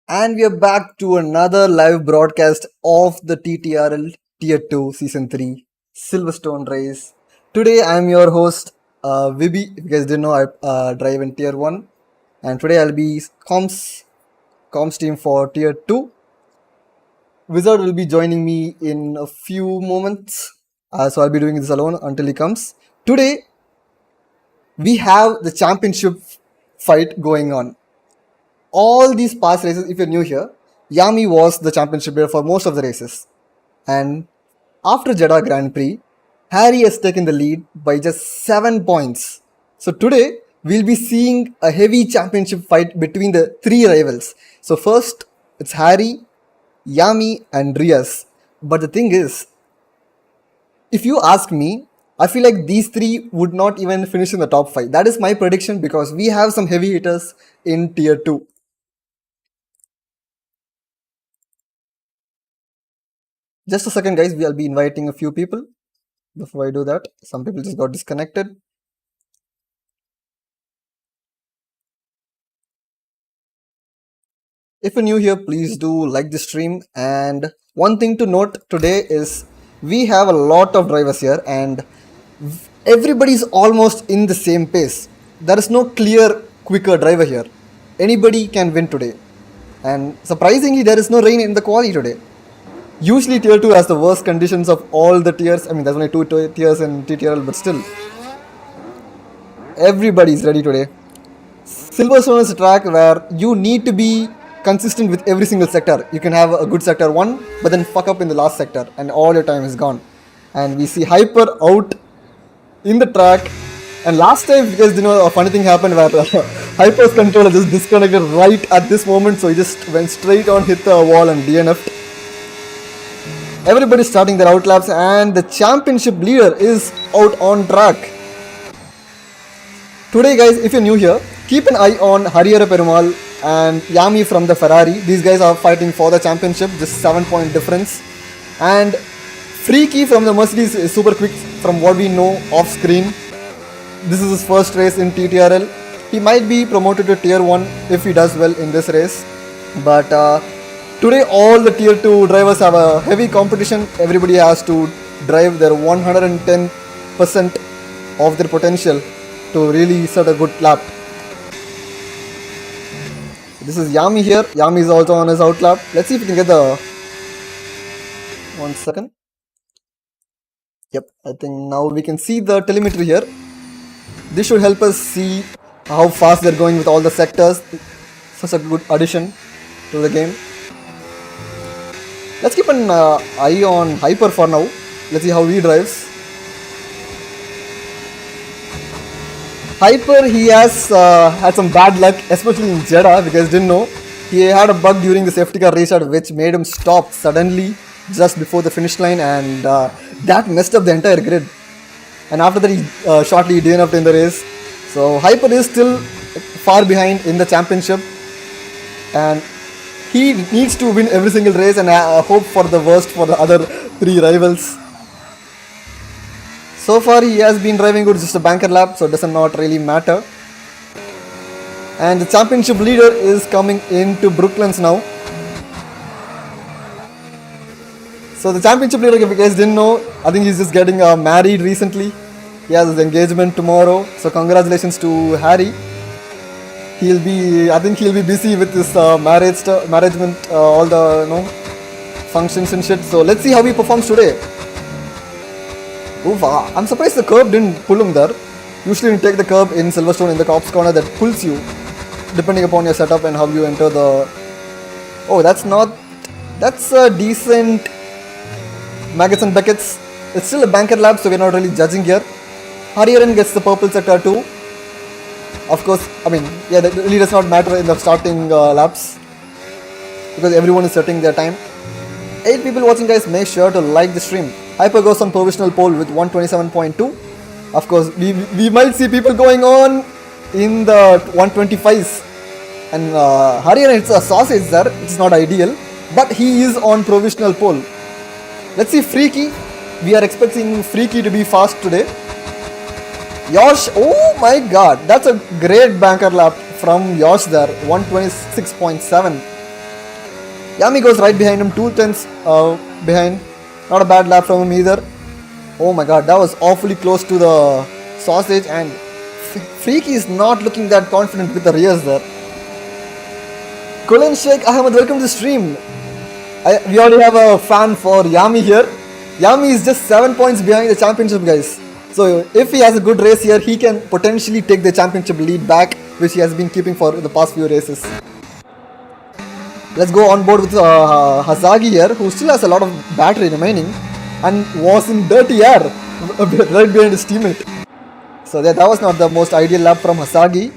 And we are back to another live broadcast of the TTRL Tier 2 Season 3 Silverstone race. Today I am your host, Vibi. If you guys didn't know, I drive in Tier 1. And today I'll be comms team for Tier 2. Wizard will be joining me in a few moments. So I'll be doing this alone until he comes. Today we have the championship fight going on. All these past races, if you're new here, Yami was the championship leader for most of the races. And after Jeddah Grand Prix, Harry has taken the lead by just 7 points. So today, we'll be seeing a heavy championship fight between the three rivals. So first, it's Harry, Yami, and Rias. But the thing is, if you ask me, I feel like these three would not even finish in the top 5. That is my prediction because we have some heavy hitters in Tier 2. Just a second, guys. We'll be inviting a few people. Before I do that, some people just got disconnected. If you're new here, please do like the stream. And one thing to note today is we have a lot of drivers here and everybody's almost in the same pace. There is no clear, quicker driver here. Anybody can win today. And surprisingly, there is no rain in the quali today. Usually tier 2 has the worst conditions of all the tiers. I mean, there's only two tiers in TTRL, but still. Everybody's ready today. Silverstone is a track where you need to be consistent with every single sector. You can have a good sector 1, but then fuck up in the last sector and all your time is gone. And we see Hyper out in the track. And last time, you guys didn't know, a funny thing happened where Hyper's controller just disconnected right at this moment. So he just went straight on, hit the wall and DNF'd. Everybody's starting their outlaps and the championship leader is out on track. Today, guys, if you're new here, keep an eye on Harihara Perumal and Yami from the Ferrari. These guys are fighting for the championship, just 7-point difference. And Freaky from the Mercedes is super quick from what we know off screen. This is his first race in TTRL. He might be promoted to Tier 1 if he does well in this race. But today all the Tier 2 drivers have a heavy competition. Everybody has to drive their 110% of their potential to really set a good lap. This is Yami here. Yami is also on his outlap. Let's see if we can get the... 1 second. Yep, I think now we can see the telemetry here. This should help us see how fast they're going with all the sectors. Such a good addition to the game. Let's keep an eye on Hyper for now. Let's see how he drives. Hyper, he has had some bad luck, especially in Jeddah, because didn't know. He had a bug during the safety car restart which made him stop suddenly just before the finish line, and that messed up the entire grid. And after that, he shortly DNF'd in the race. So Hyper is still far behind in the championship, and he needs to win every single race and hope for the worst for the other three rivals. So far he has been driving good, just a banker lap, so it does not really matter. And the championship leader is coming into Brooklands now. So the championship leader, if you guys didn't know, I think he's just getting married recently. He has his engagement tomorrow, so congratulations to Harry. I think he'll be busy with this management, all the functions and shit. So let's see how he performs today. Oof, I'm surprised the curb didn't pull him there. Usually you take the curb in Silverstone in the cops corner that pulls you, depending upon your setup and how you enter the... Oh, that's a decent Maggots and Beckett's. It's still a banker lap, so we're not really judging here. Hariharan gets the purple sector too. Of course, I mean, yeah, that really does not matter in the starting laps because everyone is setting their time. 8 people watching, guys, make sure to like the stream. Hyper goes on provisional pole with 127.2. Of course, we might see people going on in the 125s. And Hariharan, it's a sausage there. It's not ideal, but he is on provisional pole. Let's see Freaky. We are expecting Freaky to be fast today. Yosh, oh my god, that's a great banker lap from Yosh there, 126.7. Yami goes right behind him, 2 tenths behind. Not a bad lap from him either. Oh my god, that was awfully close to the sausage, and Freaky is not looking that confident with the rears there. Kulin Sheikh Ahmed, welcome to the stream. We already have a fan for Yami here. Yami is just 7 points behind the championship, guys. So if he has a good race here, he can potentially take the championship lead back, which he has been keeping for the past few races. Let's go on board with Hasagi here, who still has a lot of battery remaining and was in dirty air right behind his teammate. So that was not the most ideal lap from Hasagi.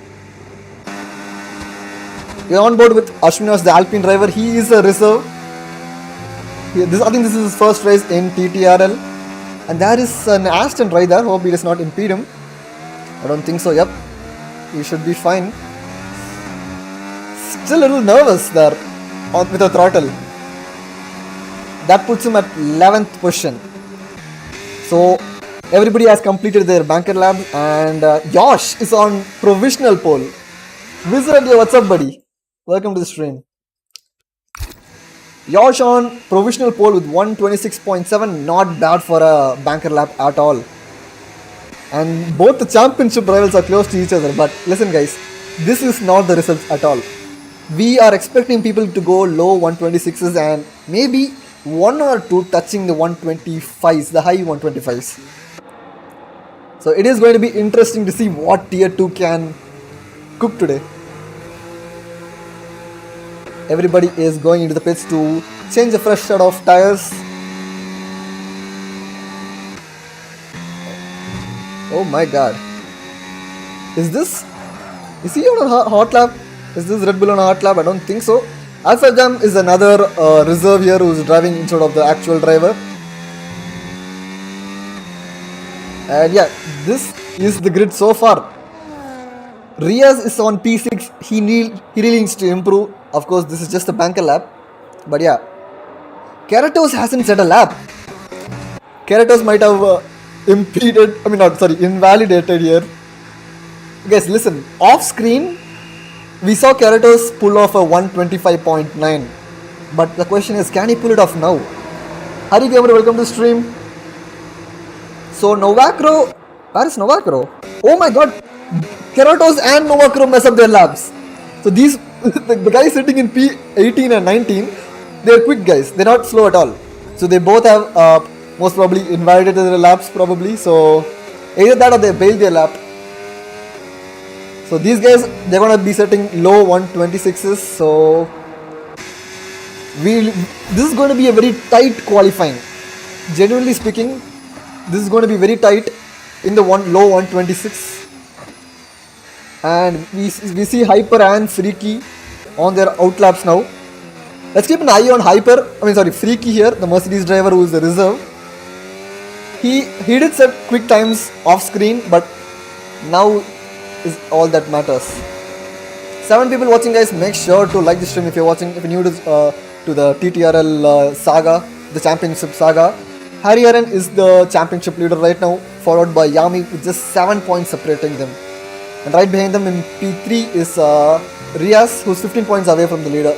We're on board with Ashwinos, the Alpine driver. He is a reserve. I think this is his first race in TTRL. And there is an Aston right there. Hope he does not impede him. I don't think so. Yep. He should be fine. Still a little nervous there with the throttle. That puts him at 11th position. So everybody has completed their banker lab, and Josh is on provisional pole. Wizard, what's up, buddy? Welcome to the stream. Josh on provisional pole with 126.7, not bad for a banker lap at all. And both the championship rivals are close to each other, but listen guys, this is not the results at all. We are expecting people to go low 126s and maybe 1 or 2 touching the 125s, the high 125s. So it is going to be interesting to see what tier 2 can cook today. Everybody is going into the pits to change a fresh set of tires. Oh my god. Is he on a hot lap? Is this Red Bull on a hot lap? I don't think so. Alpha Jam is another reserve here who's driving instead of the actual driver. And yeah, this is the grid so far. Riaz is on P6. He really needs to improve. Of course, this is just a banker lap. But yeah, Keratos hasn't set a lap. Keratos might have invalidated here. Guys, listen. Off screen, we saw Keratos pull off a 125.9. But the question is, can he pull it off now? Hari Gamer, welcome to the stream. So Novacro, where is Novacro? Oh my god, Keratos and Novacro mess up their laps. So these, the guys sitting in P18 and 19, they're quick guys, they're not slow at all. So they both have most probably invalidated their laps probably. So either that or they bailed their lap. So these guys, they're going to be setting low 126s. So this is going to be a very tight qualifying. Genuinely speaking, this is going to be very tight in the low 126. And we see Hyper and Freaky on their outlaps now. Let's keep an eye on Freaky here, the Mercedes driver who is the reserve. He did set quick times off screen, but now is all that matters. 7 people watching, guys. Make sure to like the stream if you're watching. If you're new to the TTRL saga, the championship saga. Harry Aaron is the championship leader right now, followed by Yami with just 7 points separating them. And right behind them in P3 is Riaz, who's 15 points away from the leader.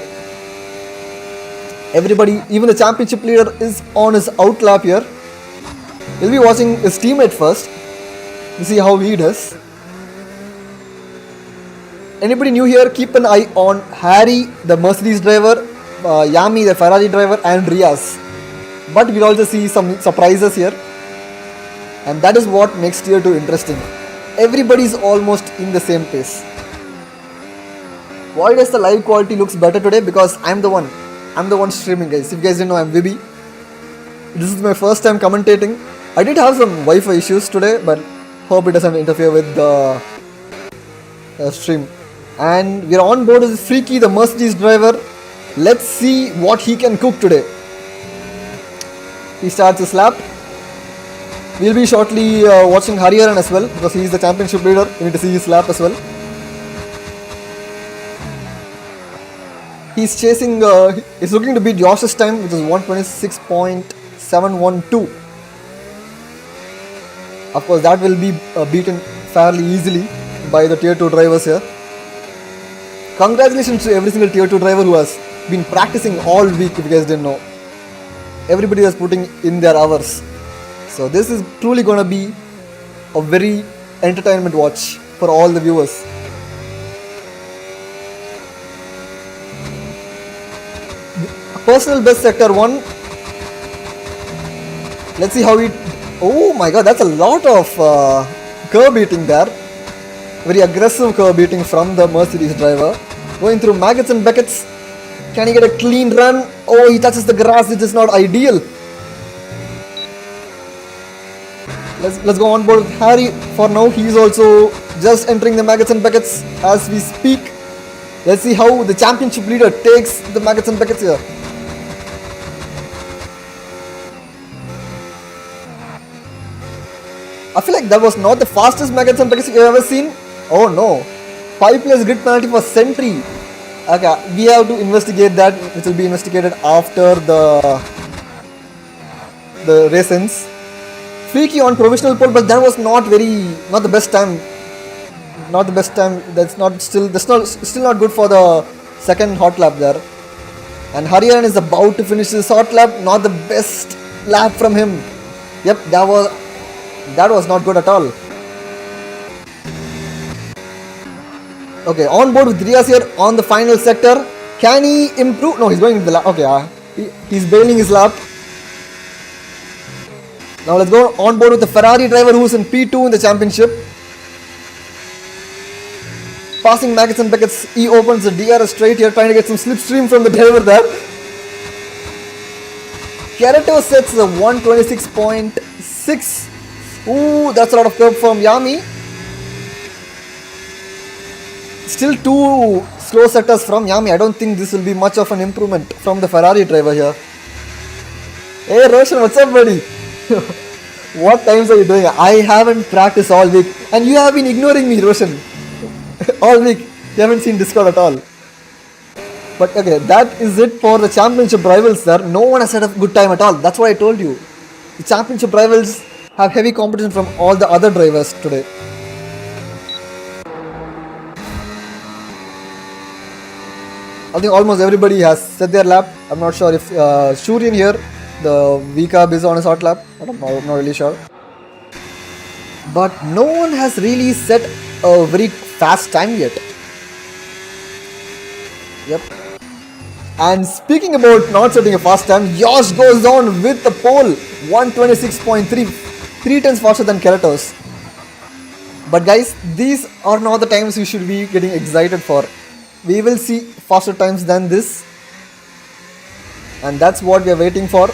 Everybody, even the championship leader, is on his outlap here. He'll be watching his teammate first to see how he does. Anybody new here, keep an eye on Harry, the Mercedes driver, Yami, the Ferrari driver, and Riaz. But we'll also see some surprises here. And that is what makes tier 2 interesting. Everybody is almost in the same pace. Why does the live quality looks better today? Because I'm the one streaming, guys. If you guys didn't know, I'm Vibi. This is my first time commentating. I did have some Wi-Fi issues today, but hope it doesn't interfere with the stream. And we're on board with Freaky, the Mercedes driver. Let's see what he can cook today. He starts his lap. We'll be shortly watching Hariharan as well, because he is the championship leader. We need to see his lap as well. He's chasing, he's looking to beat Josh's time, which is 126.712. Of course, that will be beaten fairly easily by the tier 2 drivers here. Congratulations to every single tier 2 driver who has been practicing all week, if you guys didn't know. Everybody was putting in their hours. So this is truly gonna be a very entertainment watch for all the viewers. Personal best sector 1. Let's see how he... Oh my god, that's a lot of curb beating there. Very aggressive curb beating from the Mercedes driver. Going through Maggots and Beckett's. Can he get a clean run? Oh, he touches the grass, which is not ideal. Let's go on board with Harry. For now, he is also just entering the Maggots and Beckett's as we speak. Let's see how the championship leader takes the Maggots and Beckett's here. I feel like that was not the fastest Maggots and Beckett's you've ever seen. Oh no. 5 players grid penalty for Sentry. Okay, we have to investigate that, which will be investigated after the race ends. Freaky on provisional pole, but that was not the best time. Not the best time. That's still not good for the second hot lap there. And Harian is about to finish his hot lap. Not the best lap from him. Yep, that was not good at all. Okay, on board with Rias here on the final sector. Can he improve? No, he's going into the lap. Okay, he's bailing his lap. Now let's go on board with the Ferrari driver who's in P2 in the championship. Passing Maggots and Beckett's, he opens the DRS straight here, trying to get some slipstream from the driver there. Kereto sets the 126.6. Ooh, that's a lot of curb from Yami. Still 2 slow sectors from Yami. I don't think this will be much of an improvement from the Ferrari driver here. Hey Roshan, what's up buddy? What times are you doing? I haven't practiced all week and you have been ignoring me, Roshan. All week. You haven't seen Discord at all. But okay, that is it for the championship rivals there. No one has had a good time at all. That's what I told you. The championship rivals have heavy competition from all the other drivers today. I think almost everybody has set their lap. I'm not sure if Shurian here, the VCAB is on his hot lap. I'm not really sure. But no one has really set a very fast time yet. Yep. And speaking about not setting a fast time, Yosh goes on with the pole. 126.3. 3 tenths faster than Kerato's. But guys, these are not the times you should be getting excited for. We will see faster times than this. And that's what we are waiting for.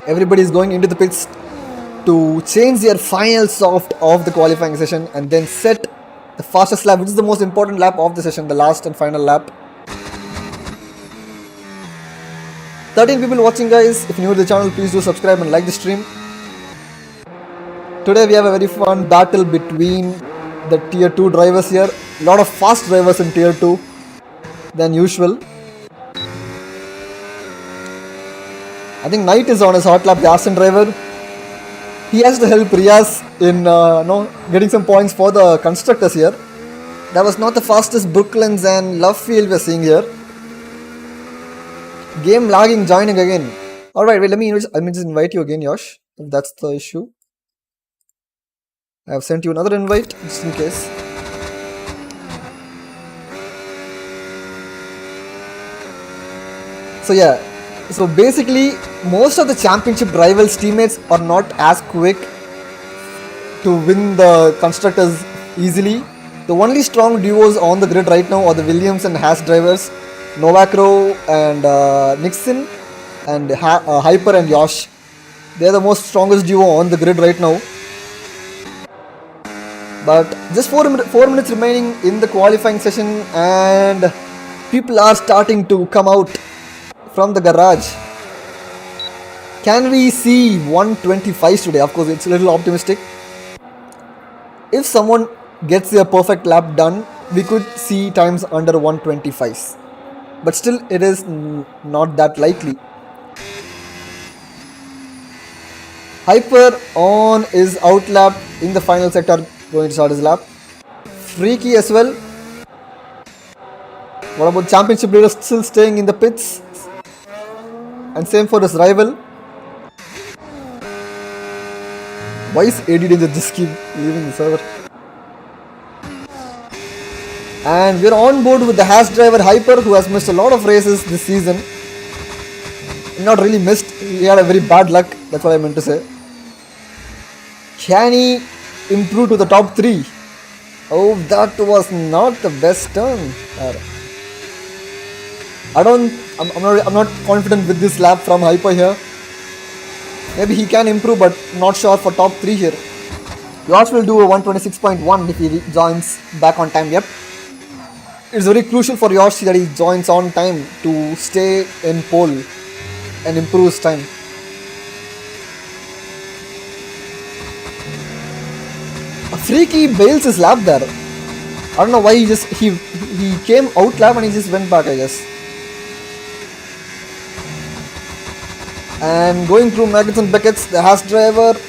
Everybody is going into the pits to change their final soft of the qualifying session and then set the fastest lap, which is the most important lap of the session, the last and final lap. 13 people watching guys. If you're new to the channel, please do subscribe and like the stream. Today we have a very fun battle between the tier 2 drivers here. A lot of fast drivers in tier 2 than usual. I think Knight is on his hot lap, the Aston driver. He has to help Riaz in getting some points for the constructors here. That was not the fastest Brooklands and Lovefield we're seeing here. Game lagging, joining again. Alright, wait, let me just invite you again, Yosh, if that's the issue. I have sent you another invite, just in case. So yeah, so basically, most of the championship rivals teammates are not as quick to win the constructors easily. The only strong duos on the grid right now are the Williams and Haas drivers, Novakro and Nixon, and Hyper and Yosh. They are the most strongest duo on the grid right now. But just 4 minutes remaining in the qualifying session and people are starting to come out from the garage. Can we see 125s today? Of course, it's a little optimistic. If someone gets their perfect lap done, we could see times under 125s. But still, it is not that likely. Hyper on is out lap in the final sector, going to start his lap. Freaky as well. What about championship leader still staying in the pits? And same for his rival. Why is AD Danger just keep leaving the server? And we're on board with the Haas driver Hyper, who has missed a lot of races this season. Not really missed, he had a very bad luck, that's what I meant to say. Can he improve to the top 3? Oh, that was not the best turn. I'm not confident with this lap from Hyper here. Maybe he can improve, but not sure for top 3 here. Yosh will do a 126.1 if he joins back on time. Yep. It's very crucial for Yosh that he joins on time to stay in pole and improve his time. Freaky bails his lap there. I don't know why he came out lap and he just went back, I guess. And going through Maggots and Beckets, the Haas driver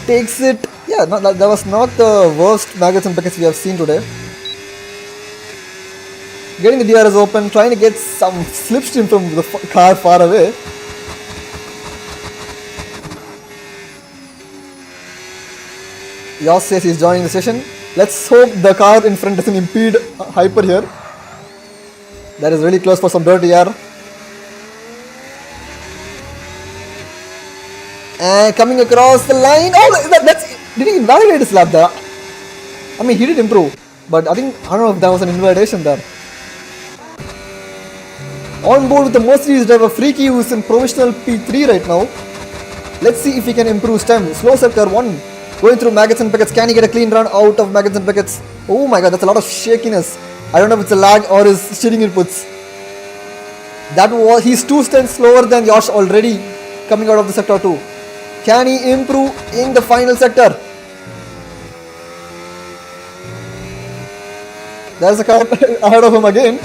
takes it. Yeah, that was not the worst Maggots and Beckets we have seen today. Getting the DRS open, trying to get some slipstream from the car far away. Yoss says he's joining the session. Let's hope the car in front doesn't impede Hyper here. That is really close for some dirty air. And coming across the line. Oh, did he invalidate his lap there? I mean, he did improve, but I don't know if that was an invalidation there. On board with the Mercedes driver Freaky, who is in provisional P3 right now. Let's see if he can improve his time. Slow sector 1. Going through Maggots and Beckets. Can he get a clean run out of Maggots and Beckets? Oh my god, that's a lot of shakiness. I don't know if it's a lag or his steering inputs. He's 2 stints slower than Yosh already coming out of the sector 2. Can he improve in the final sector? There's a car ahead of him again.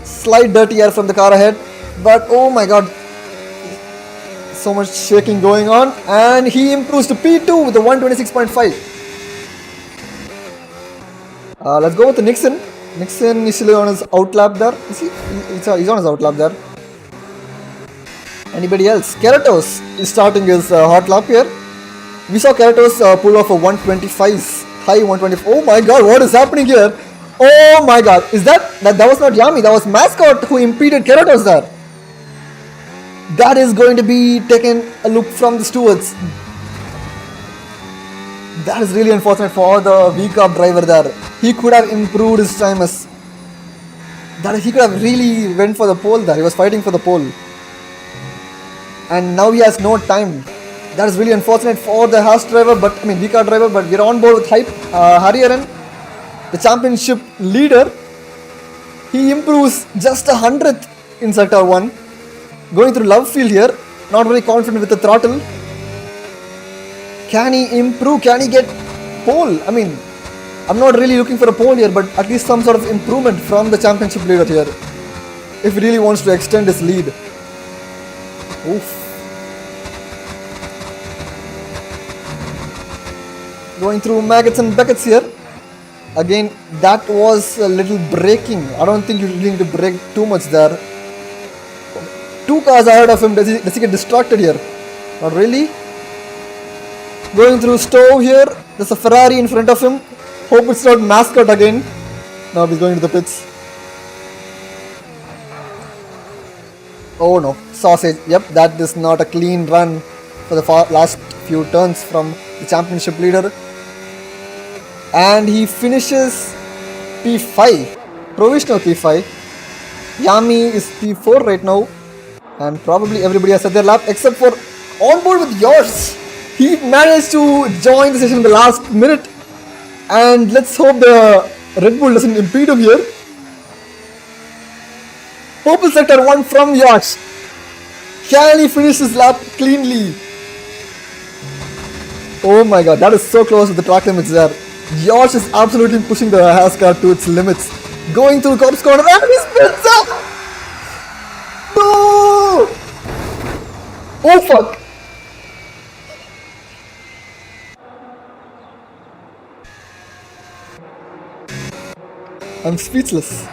Slight dirty air from the car ahead. But oh my god, so much shaking going on. And he improves to P2 with the 126.5. Let's go with the Nixon. Nixon is on his outlap there. He's on his outlap there. Anybody else? Keratos is starting his hot lap here. We saw Keratos pull off a 125, high 125. Oh my god, what is happening here? Oh my god, is that was not Yami, that was Mascot who impeded Keratos there. That is going to be taken a look from the stewards. That is really unfortunate for the VCAP driver there. He could have improved his time he could have really went for the pole there. He was fighting for the pole. And now he has no time. That is really unfortunate for the Haas driver, VCAP driver, but we're on board with Hariharan, the championship leader. He improves just 100th in sector 1. Going through Love Field here, not very confident with the throttle. Can he improve? Can he get pole? I'm not really looking for a pole here, but at least some sort of improvement from the championship leader here, if he really wants to extend his lead. Oof. Going through Maggots and Beckets here. Again, that was a little braking. I don't think you really need to brake too much there. 2 cars ahead of him. Does he get distracted here? Not really. Going through Stowe here. There's a Ferrari in front of him. Hope it's not Mascot again. Now he's going to the pits. Oh no, sausage. Yep, that is not a clean run for the last few turns from the championship leader. And he finishes P5, provisional P5. Yami is P4 right now. And probably everybody has set their lap except for on board with yours. He managed to join the session in the last minute. And let's hope the Red Bull doesn't impede him here. Purple sector 1 from Yash. Can he finish his lap cleanly? Oh my god, that is so close with the track limits there. Yash is absolutely pushing the Haas car to its limits. Going through the corpse corner and he spins up! No! Oh fuck! I'm speechless.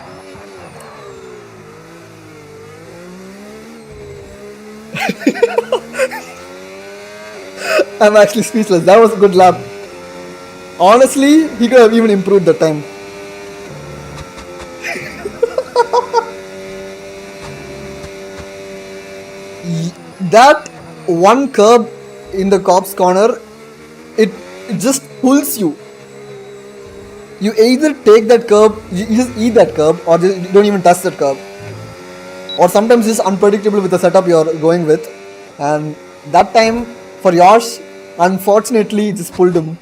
I'm actually speechless. That was a good lap. Honestly, he could have even improved the time. That one curb in the cop's corner, it just pulls you. You either take that curb, you just eat that curb, or you don't even touch that curb. Or sometimes it's unpredictable with the setup you're going with. And that time, for Yash, unfortunately, it just pulled him.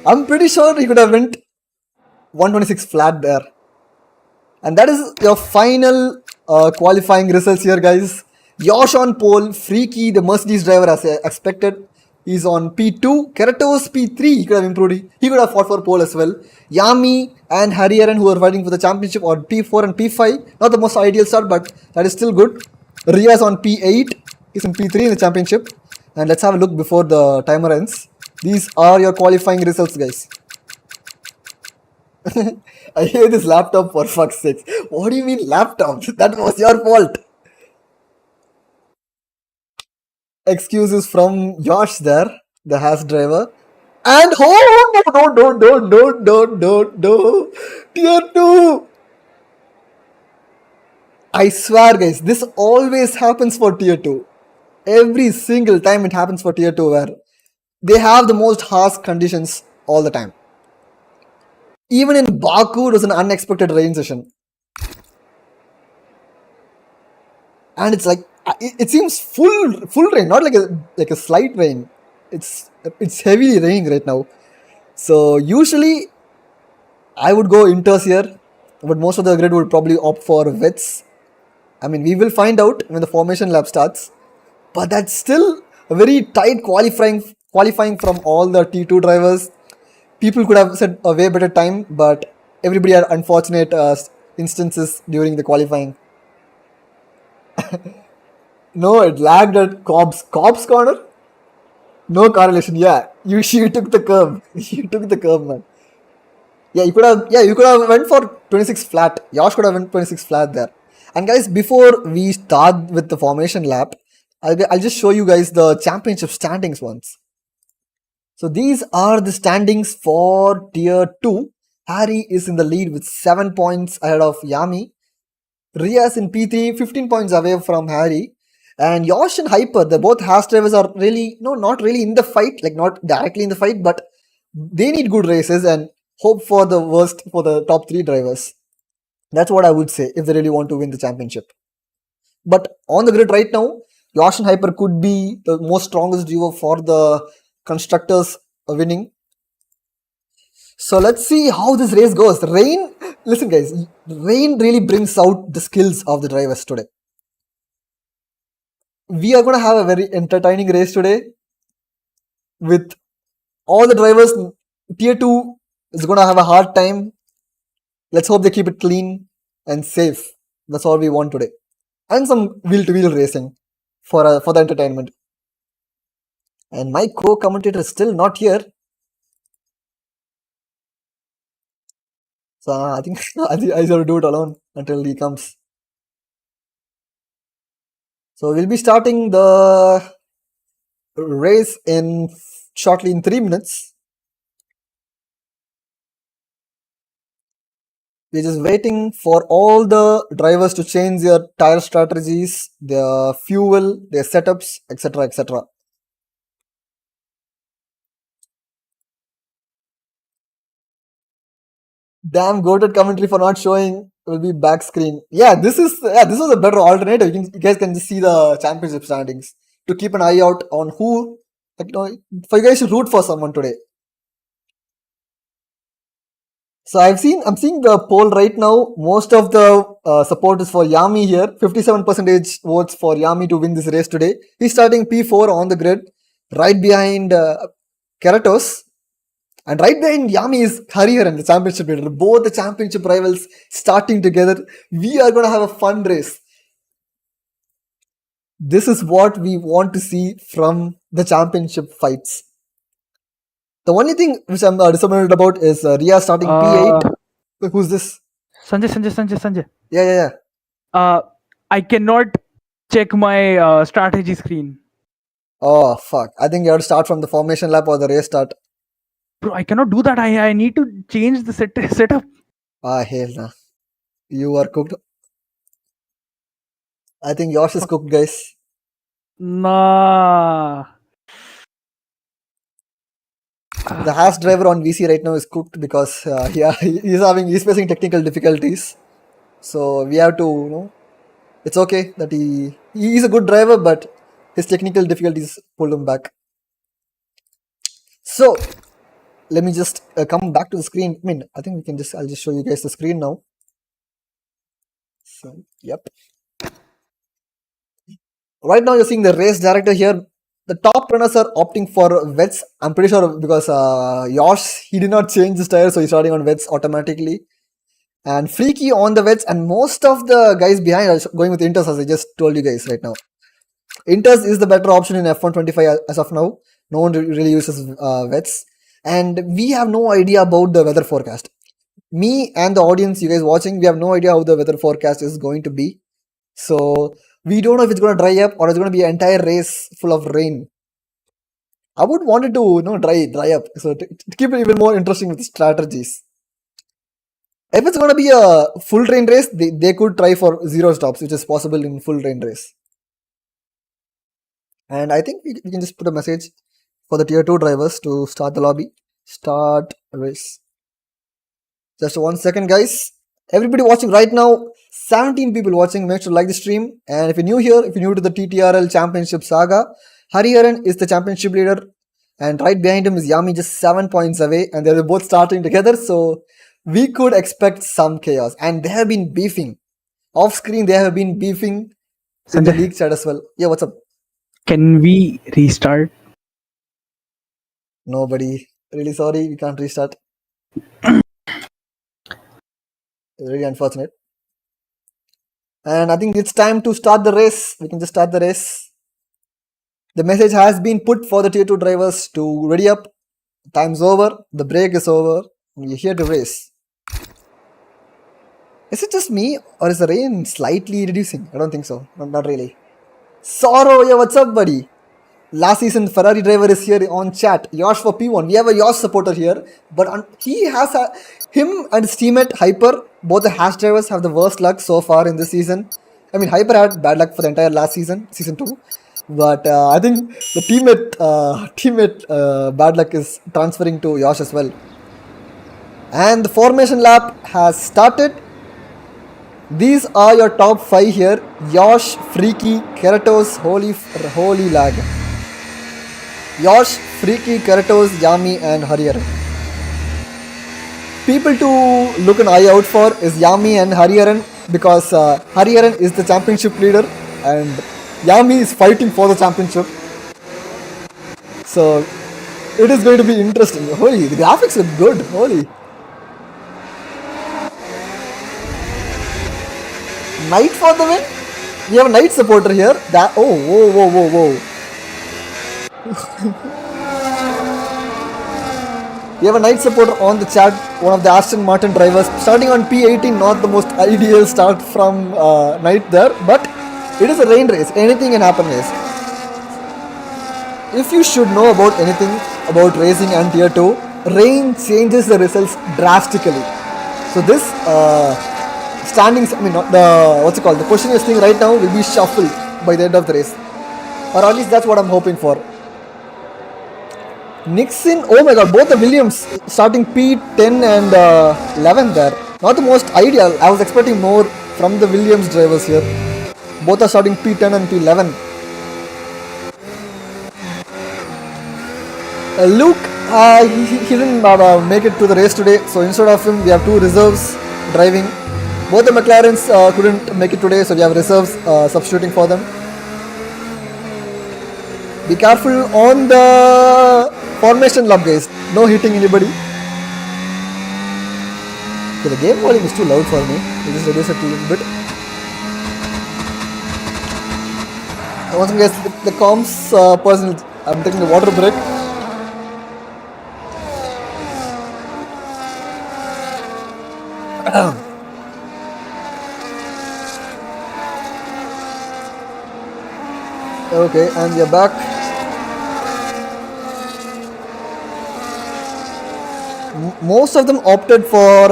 I'm pretty sure he could have went 126 flat there. And that is your final qualifying results here, guys. Yosh on pole, Freaky, the Mercedes driver, as expected, is on P2. Keratos P3, he could have improved. He could have fought for pole as well. Yami and Harry Aaron, who are fighting for the championship, on P4 and P5. Not the most ideal start, but that is still good. Riaz on P8, is in P3 in the championship. And let's have a look before the timer ends. These are your qualifying results, guys. I hate this laptop for fuck's sake. What do you mean laptop? That was your fault. Excuses from Josh there, the Haas driver. And oh no. Tier 2. I swear guys, this always happens for tier 2. Every single time it happens for tier 2 where they have the most harsh conditions all the time. Even in Baku, it was an unexpected rain session. And it's like it seems full rain, not like a slight rain. It's heavily raining right now. So usually I would go inters here, but most of the grid would probably opt for wets. I mean, we will find out when the formation lap starts. But that's still a very tight qualifying from all the T2 drivers. People could have set a way better time, but everybody had unfortunate instances during the qualifying. No, it lagged at Cobb's corner. No correlation. Yeah, you took the curve. You took the curve, man. Yeah, you could have. Yeah, you could have went for 26 flat. Yash could have went 26 flat there. And guys, before we start with the formation lap, I'll just show you guys the championship standings once. So these are the standings for tier 2. Harry is in the lead with 7 points ahead of Yami. Riaz in P3, 15 points away from Harry. And Yosh and Hyper, the both Haas drivers are really, not really in the fight, like not directly in the fight, but they need good races and hope for the worst for the top 3 drivers. That's what I would say if they really want to win the championship. But on the grid right now, Yosh and Hyper could be the most strongest duo for the constructors winning. So let's see how this race goes. Listen guys, rain really brings out the skills of the drivers today. We are going to have a very entertaining race today with all the drivers. Tier 2 is going to have a hard time. Let's hope they keep it clean and safe. That's all we want today. And some wheel-to-wheel racing for the entertainment. And my co-commentator is still not here. So I think I shall do it alone until he comes. So we'll be starting the race shortly in 3 minutes. We're just waiting for all the drivers to change their tire strategies, their fuel, their setups, etc. etc. Damn goated commentary for not showing will be back screen. Yeah, this was a better alternative. You guys can just see the championship standings to keep an eye out on who, for you guys to root for someone today. So I'm seeing the poll right now. Most of the support is for Yami here. 57% votes for Yami to win this race today. He's starting P4 on the grid, right behind Keratos. And right behind Yami is Harrier and the championship leader. Both the championship rivals starting together. We are going to have a fun race. This is what we want to see from the championship fights. The only thing which I'm disappointed about is Ria starting P8. Who's this? Sanjay. Yeah. I cannot check my strategy screen. Oh, fuck. I think you have to start from the formation lap or the race start. Bro, I cannot do that. I need to change the setup. Hell nah. You are cooked. I think yours is cooked, guys. Nah. The Haas driver on VC right now is cooked because he's facing technical difficulties. So we have to, it's okay that he's a good driver, but his technical difficulties pulled him back. So let me just come back to the screen. I mean, I think I'll just show you guys the screen now. So, yep. Right now you're seeing the race director here. The top runners are opting for wets. I'm pretty sure because Yosh, he did not change his tire, so he's starting on wets automatically. And Freaky on the wets, and most of the guys behind are going with Inters, as I just told you guys right now. Inters is the better option in F1 25 as of now. No one really uses wets. And we have no idea about the weather forecast. Me and the audience, you guys watching, we have no idea how the weather forecast is going to be. So we don't know if it's going to dry up or it's going to be an entire race full of rain. I would want it to dry up, so to keep it even more interesting with strategies. If it's going to be a full rain race, they could try for 0 stops, which is possible in full rain race. And I think we can just put a message for the tier 2 drivers to start the lobby. Start race. Just 1 second, guys. Everybody watching right now, 17 people watching, make sure to like the stream. And if you're new here, if you're new to the TTRL Championship saga, Hariharan is the championship leader. And right behind him is Yami, just 7 points away. And they're both starting together. So we could expect some chaos. And they have been beefing. Off screen, they have been beefing in the league chat as well. Yeah, what's up? Can we restart? Nobody. Really sorry, we can't restart. Really unfortunate. And I think it's time to start the race. We can just start the race. The message has been put for the tier 2 drivers to ready up. Time's over. The break is over. We're here to race. Is it just me or is the rain slightly reducing? I don't think so. Not really. Sorrow, yeah, what's up, buddy? Last season, Ferrari driver is here on chat. Yosh for P1. We have a Yosh supporter here, but he has him and his teammate Hyper. Both the Hash drivers have the worst luck so far in this season. I mean, Hyper had bad luck for the entire last season, season 2. But I think the teammate bad luck is transferring to Yosh as well. And the formation lap has started. These are your top 5 here. Yosh, Freaky, Keratos, Holy Lag. Yosh, Freaky, Keratos, Yami and Hariharan. People to look an eye out for is Yami and Hariharan because Hariharan is the championship leader and Yami is fighting for the championship. So it is going to be interesting. Holy, the graphics look good. Holy. Knight for the win? We have a Knight supporter here. Whoa. We have a Knight supporter on the chat, one of the Aston Martin drivers. Starting on P18, not the most ideal start from Knight there, but it is a rain race. Anything can happen, guys. If you should know about anything about racing and tier 2, rain changes the results drastically. So this standings, I mean, the positioning thing right now will be shuffled by the end of the race. Or at least that's what I'm hoping for. Nixon, oh my god, both the Williams starting P10 and 11 there. Not the most ideal. I was expecting more from the Williams drivers here. Both are starting P10 and P11. Luke, he didn't make it to the race today. So instead of him, we have 2 reserves driving. Both the McLarens couldn't make it today, so we have reserves substituting for them. Be careful on the formation lap, guys. No hitting anybody. Okay, the game volume is too loud for me. We'll just reduce it a little bit. Once again, guys, the comms person, I'm taking a water break. Okay, and we are back. Most of them opted for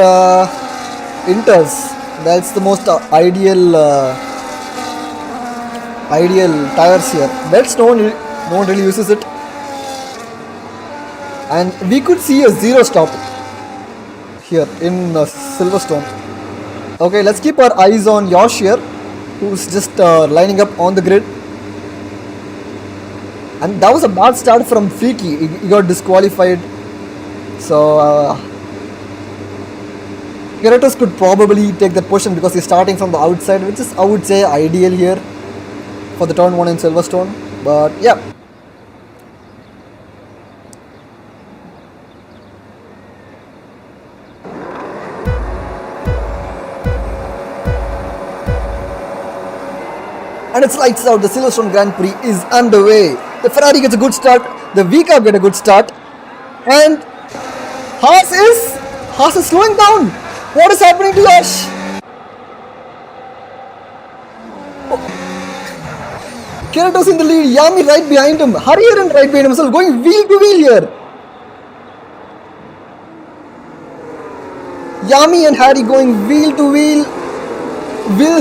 Inters. That's the most ideal tires here. Wets, no one really uses it. And we could see a zero stop here in Silverstone. Okay, let's keep our eyes on Yosh here, who's just lining up on the grid. And that was a bad start from Freaky. He got disqualified. So Kratos could probably take that position because he's starting from the outside, which is, I would say, ideal here for the turn 1 in Silverstone. But yeah. And it's lights out. The Silverstone Grand Prix is underway. The Ferrari gets a good start. The VCAP get a good start. And Haas is slowing down. What is happening to Yash? Kratos in the lead. Yami right behind him. Hariharan right behind him. So going wheel to wheel here. Yami and Harry going wheel to wheel.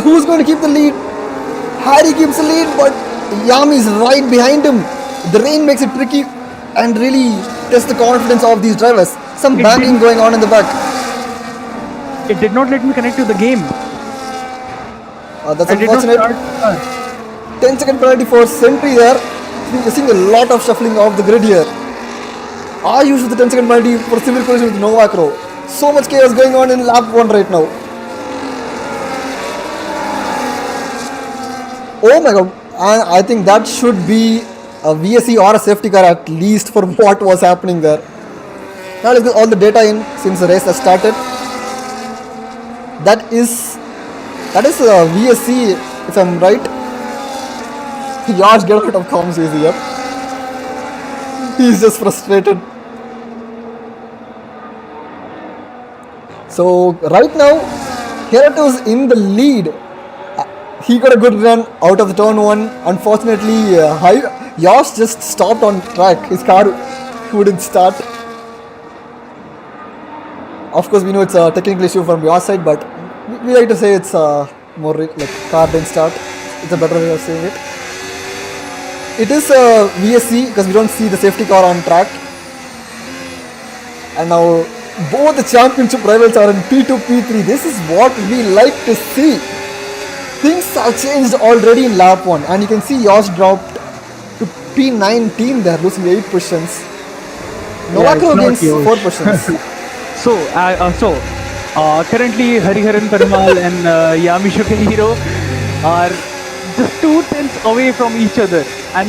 Who's going to keep the lead? Harry keeps the lead, but Yami is right behind him. The rain makes it tricky and really tests the confidence of these drivers. Some banging going on in the back. It did not let me connect to the game. That's unfortunate. 10-second penalty for Sentry there. You're seeing a lot of shuffling off the grid here. I use the 10-second penalty for civil collision with Novacro. So much chaos going on in lap 1 right now. Oh my god, and I think that should be a VSE or a safety car at least for what was happening there. Now let's get all the data in since the race has started. That is a VSE if I'm right. Yash, get out of comms easy, yep. He's just frustrated. So right now, Kratos in the lead. He got a good run out of the turn 1. Unfortunately, Yash just stopped on track. His car wouldn't start. Of course, we know it's a technical issue from your side, but we like to say it's more like car didn't start. It's a better way of saying it. It is a VSC because we don't see the safety car on track. And now both the championship rivals are in P2, P3. This is what we like to see. Things have changed already in lap 1, and you can see Yash dropped to P19 there, losing 8 positions. Novacro gains 4 positions. Currently Hariharan Perumal and Yami Shukehiro are just 2 tenths away from each other, and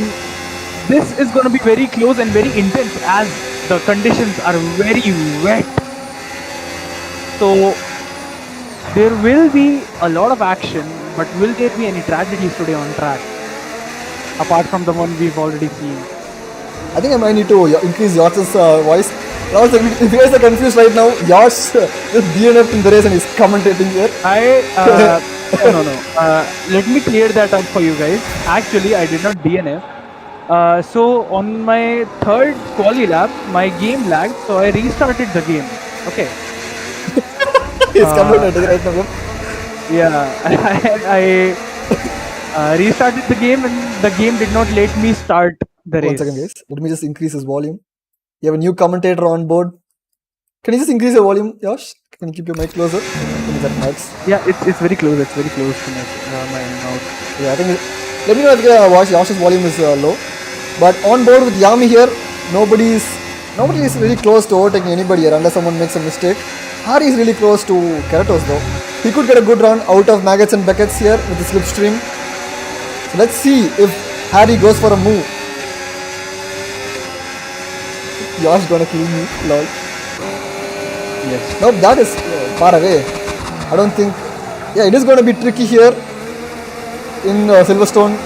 this is going to be very close and very intense as the conditions are very wet. So there will be a lot of action, but will there be any tragedies today on track apart from the one we've already seen? I think I might need to increase Yash's voice. If you guys are confused right now, Yash is DNF in the race and he's commentating here. No. Let me clear that up for you guys. Actually, I did not DNF. So on my third quali lap, my game lagged, so I restarted the game. Okay. He's commentating right now. Yeah, I restarted the game and the game did not let me start the race. 1 second, guys. Let me just increase his volume. You have a new commentator on board. Can you just increase your volume, Yash? Can you keep your mic closer? That max. Yeah, it's very close. It's very close to my mouth. Yeah, I think. Let me know if Yash's volume is low. But on board with Yami here, nobody is really close to overtaking anybody here unless someone makes a mistake. Harry is really close to Kratos though. He could get a good run out of Maggots and Beckets here with the slipstream. So let's see if Harry goes for a move. Yash gonna kill me, lol. Yes. Nope, that is far away. I don't think. Yeah, it is gonna be tricky here in Silverstone,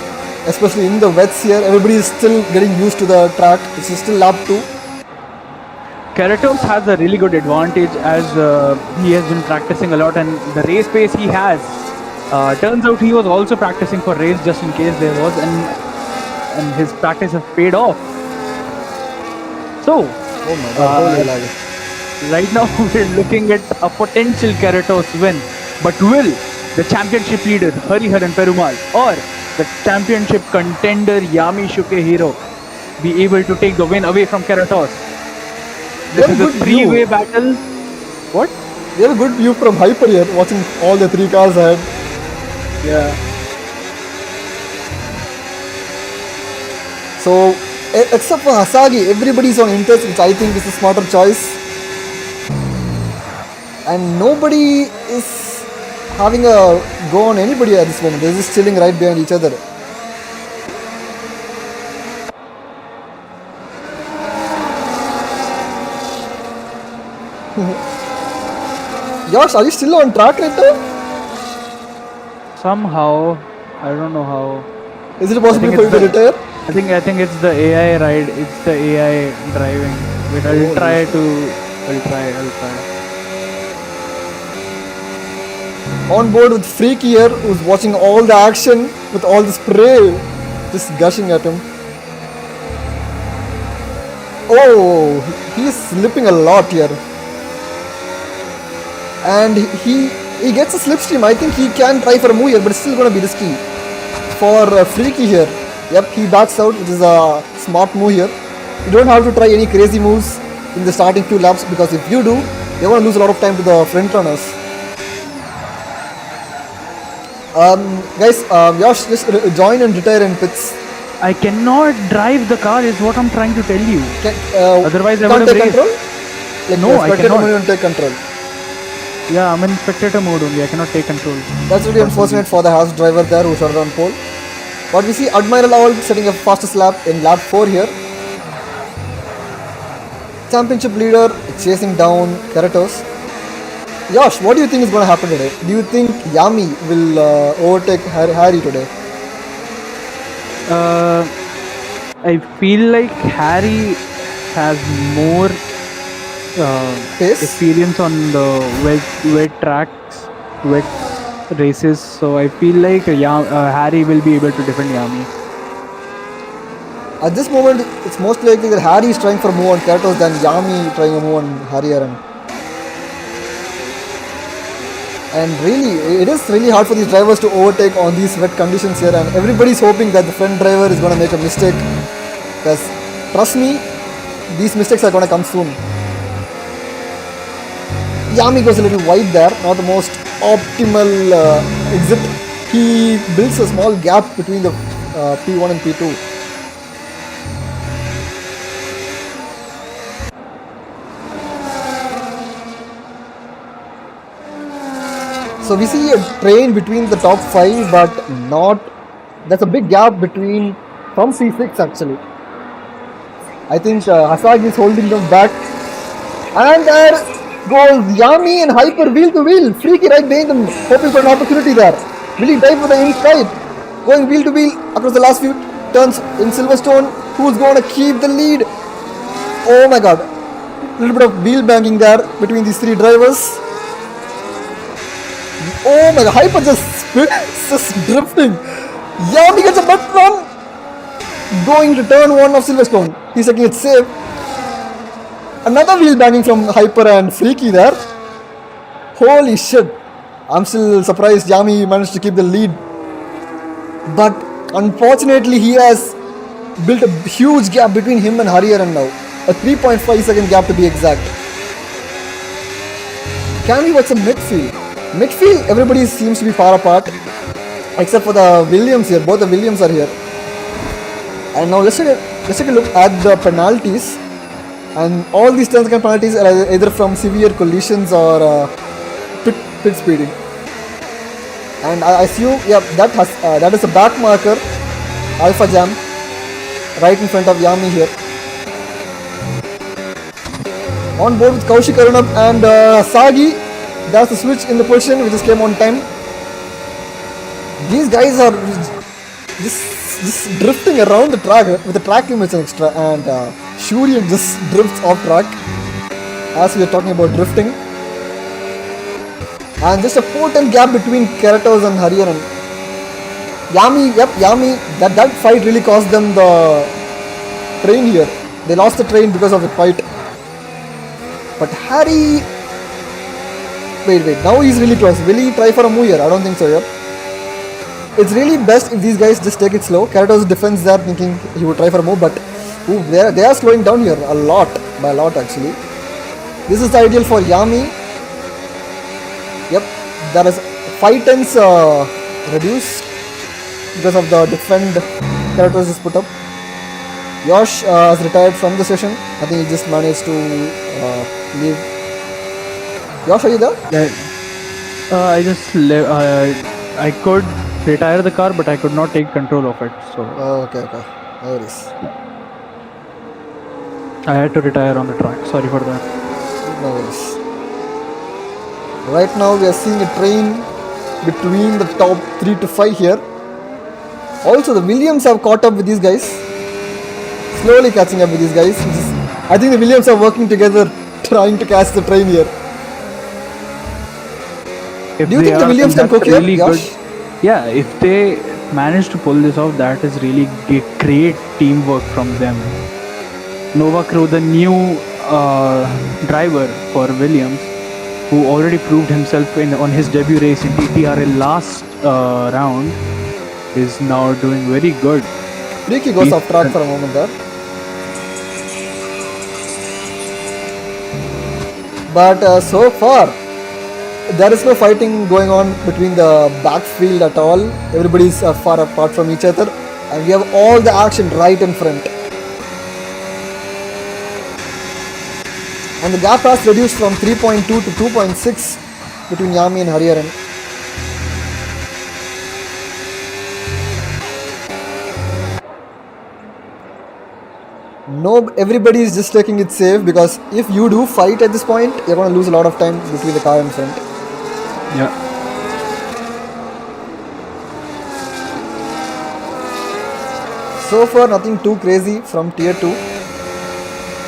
especially in the wets here. Everybody is still getting used to the track. It's still lap 2. Keratos has a really good advantage as he has been practicing a lot, and the race pace he has. Turns out he was also practicing for race just in case there was, and his practice has paid off. So, Oh my god, holy lag. right now we're looking at a potential Keratos win. But will the championship leader Hariharan Perumal or the championship contender Yami Shukehiro be able to take the win away from Keratos? This Very is a good three-way view. battle. What? We have a good view from Hyper here, watching all the 3 cars ahead. Yeah. So, except for Hasagi, everybody's on Inters, which I think is a smarter choice. And nobody is having a go on anybody at this moment. They're just chilling right behind each other. Yash, are you still on track right now? Somehow, I don't know how. Is it possible think for you it's to the- retire? I think it's the AI ride. It's the AI driving. Wait, I'll try. On board with Freaky here, who's watching all the action with all the spray just gushing at him. Oh, he's slipping a lot here. And he gets a slipstream. I think he can try for a move here, but it's still going to be risky. For Freaky here, yep, he backs out, which is a smart move here. You don't have to try any crazy moves in the starting few laps, because if you do, you're going to lose a lot of time to the front runners. Guys, Yash, just join and retire in pits. I cannot drive the car. Is what I'm trying to tell you. Otherwise, I can't would have take raced. control? Like, No, I spectator cannot. mode, you don't take control. Yeah, I'm in spectator mode only. I cannot take control. That's really unfortunate for the Haas driver there who shot on pole. But we see Admiral Owl setting a fastest lap in lap 4 here. Championship leader chasing down Keratos. Yash, what do you think is going to happen today? Do you think Yami will overtake Harry today? I feel like Harry has more Pace? experience on the wet tracks, wet races. So I feel like Harry will be able to defend Yami. At this moment, it's most likely that Harry is trying for a move on Keratos than Yami trying a move on Hariharan. And really, it is really hard for these drivers to overtake on these wet conditions here, and everybody's hoping that the front driver is going to make a mistake, because trust me, these mistakes are going to come soon. Yami goes a little wide there, not the most optimal exit. He builds a small gap between the P1 and P2. So we see a train between the top 5, but not. There's a big gap between from C6 actually. I think Hasagi is holding them back. And there goes Yami and Hyper wheel to wheel. Freaky right behind them, hoping for an opportunity there. Will he dive for the inside? Going wheel to wheel across the last few turns in Silverstone. Who's going to keep the lead? Oh my god. A little bit of wheel banging there between these 3 drivers. Oh my god, Hyper just drifting. Yami gets a butt run. Going to turn 1 of Silverstone. He's taking it safe. Another wheel banging from Hyper and Freaky there. Holy shit. I'm still surprised Yami managed to keep the lead. But unfortunately, he has built a huge gap between him and Hariharan now. A 3.5 second gap to be exact. Can we watch some midfield? Midfield, everybody seems to be far apart, except for the Williams here. Both the Williams are here. And now let's take a look at the penalties. And all these 10-second penalties are either from severe collisions or pit speeding. And I assume, yeah, that is a back marker, Alpha Jam, right in front of Yami here. On board with Kaushik Arunab and Sagi. That's the switch in the position which just came on time. These guys are just drifting around the track with the track limits extra, and Shurian just drifts off track. as we are talking about drifting. And just a potent gap between Keratos and Hariharan. Yami, that fight really cost them the train here. They lost the train because of the fight. But Harry... Wait, now he's really close. Will he try for a move here? I don't think so, yep. It's really best if these guys just take it slow. Keratos defends there thinking he would try for a move, but they are slowing down here a lot, by a lot actually. This is ideal for Yami. Yep, there is 5 tenths reduced because of the defend Keratos is put up. Yosh has retired from the session. I think he just managed to leave. Yosh, are you there? I could retire the car, but I could not take control of it. So Okay. No worries. I had to retire on the track. Sorry for that. No worries. Right now we are seeing a train between the top 3 to 5 here. Also the Williams have caught up with these guys. Slowly catching up with these guys. I think the Williams are working together trying to catch the train here. Do you think the Williams can cook really here? Good. Yeah, if they manage to pull this off, that is really great teamwork from them. Nova Crow, the new driver for Williams, who already proved himself on his debut race in TTRL last round, is now doing very good. Ricky goes off track for a moment there. But so far, there is no fighting going on between the backfield at all. Everybody is far apart from each other, and we have all the action right in front. And the gap has reduced from 3.2 to 2.6 between Yami and Hariharan. No, everybody is just taking it safe, because if you do fight at this point, you're going to lose a lot of time between the car in front. Yeah. So far, nothing too crazy from tier 2.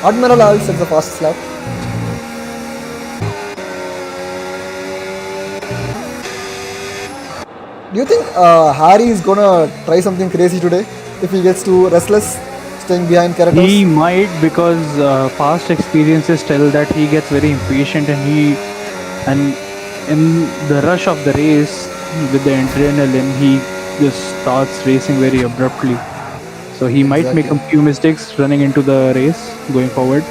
Admiral Al sets the fastest lap. Do you think Harry is gonna try something crazy today if he gets too restless, staying behind Keratos? He might, because past experiences tell that he gets very impatient, and in the rush of the race with the adrenaline, he just starts racing very abruptly. So he might make a few mistakes running into the race going forward,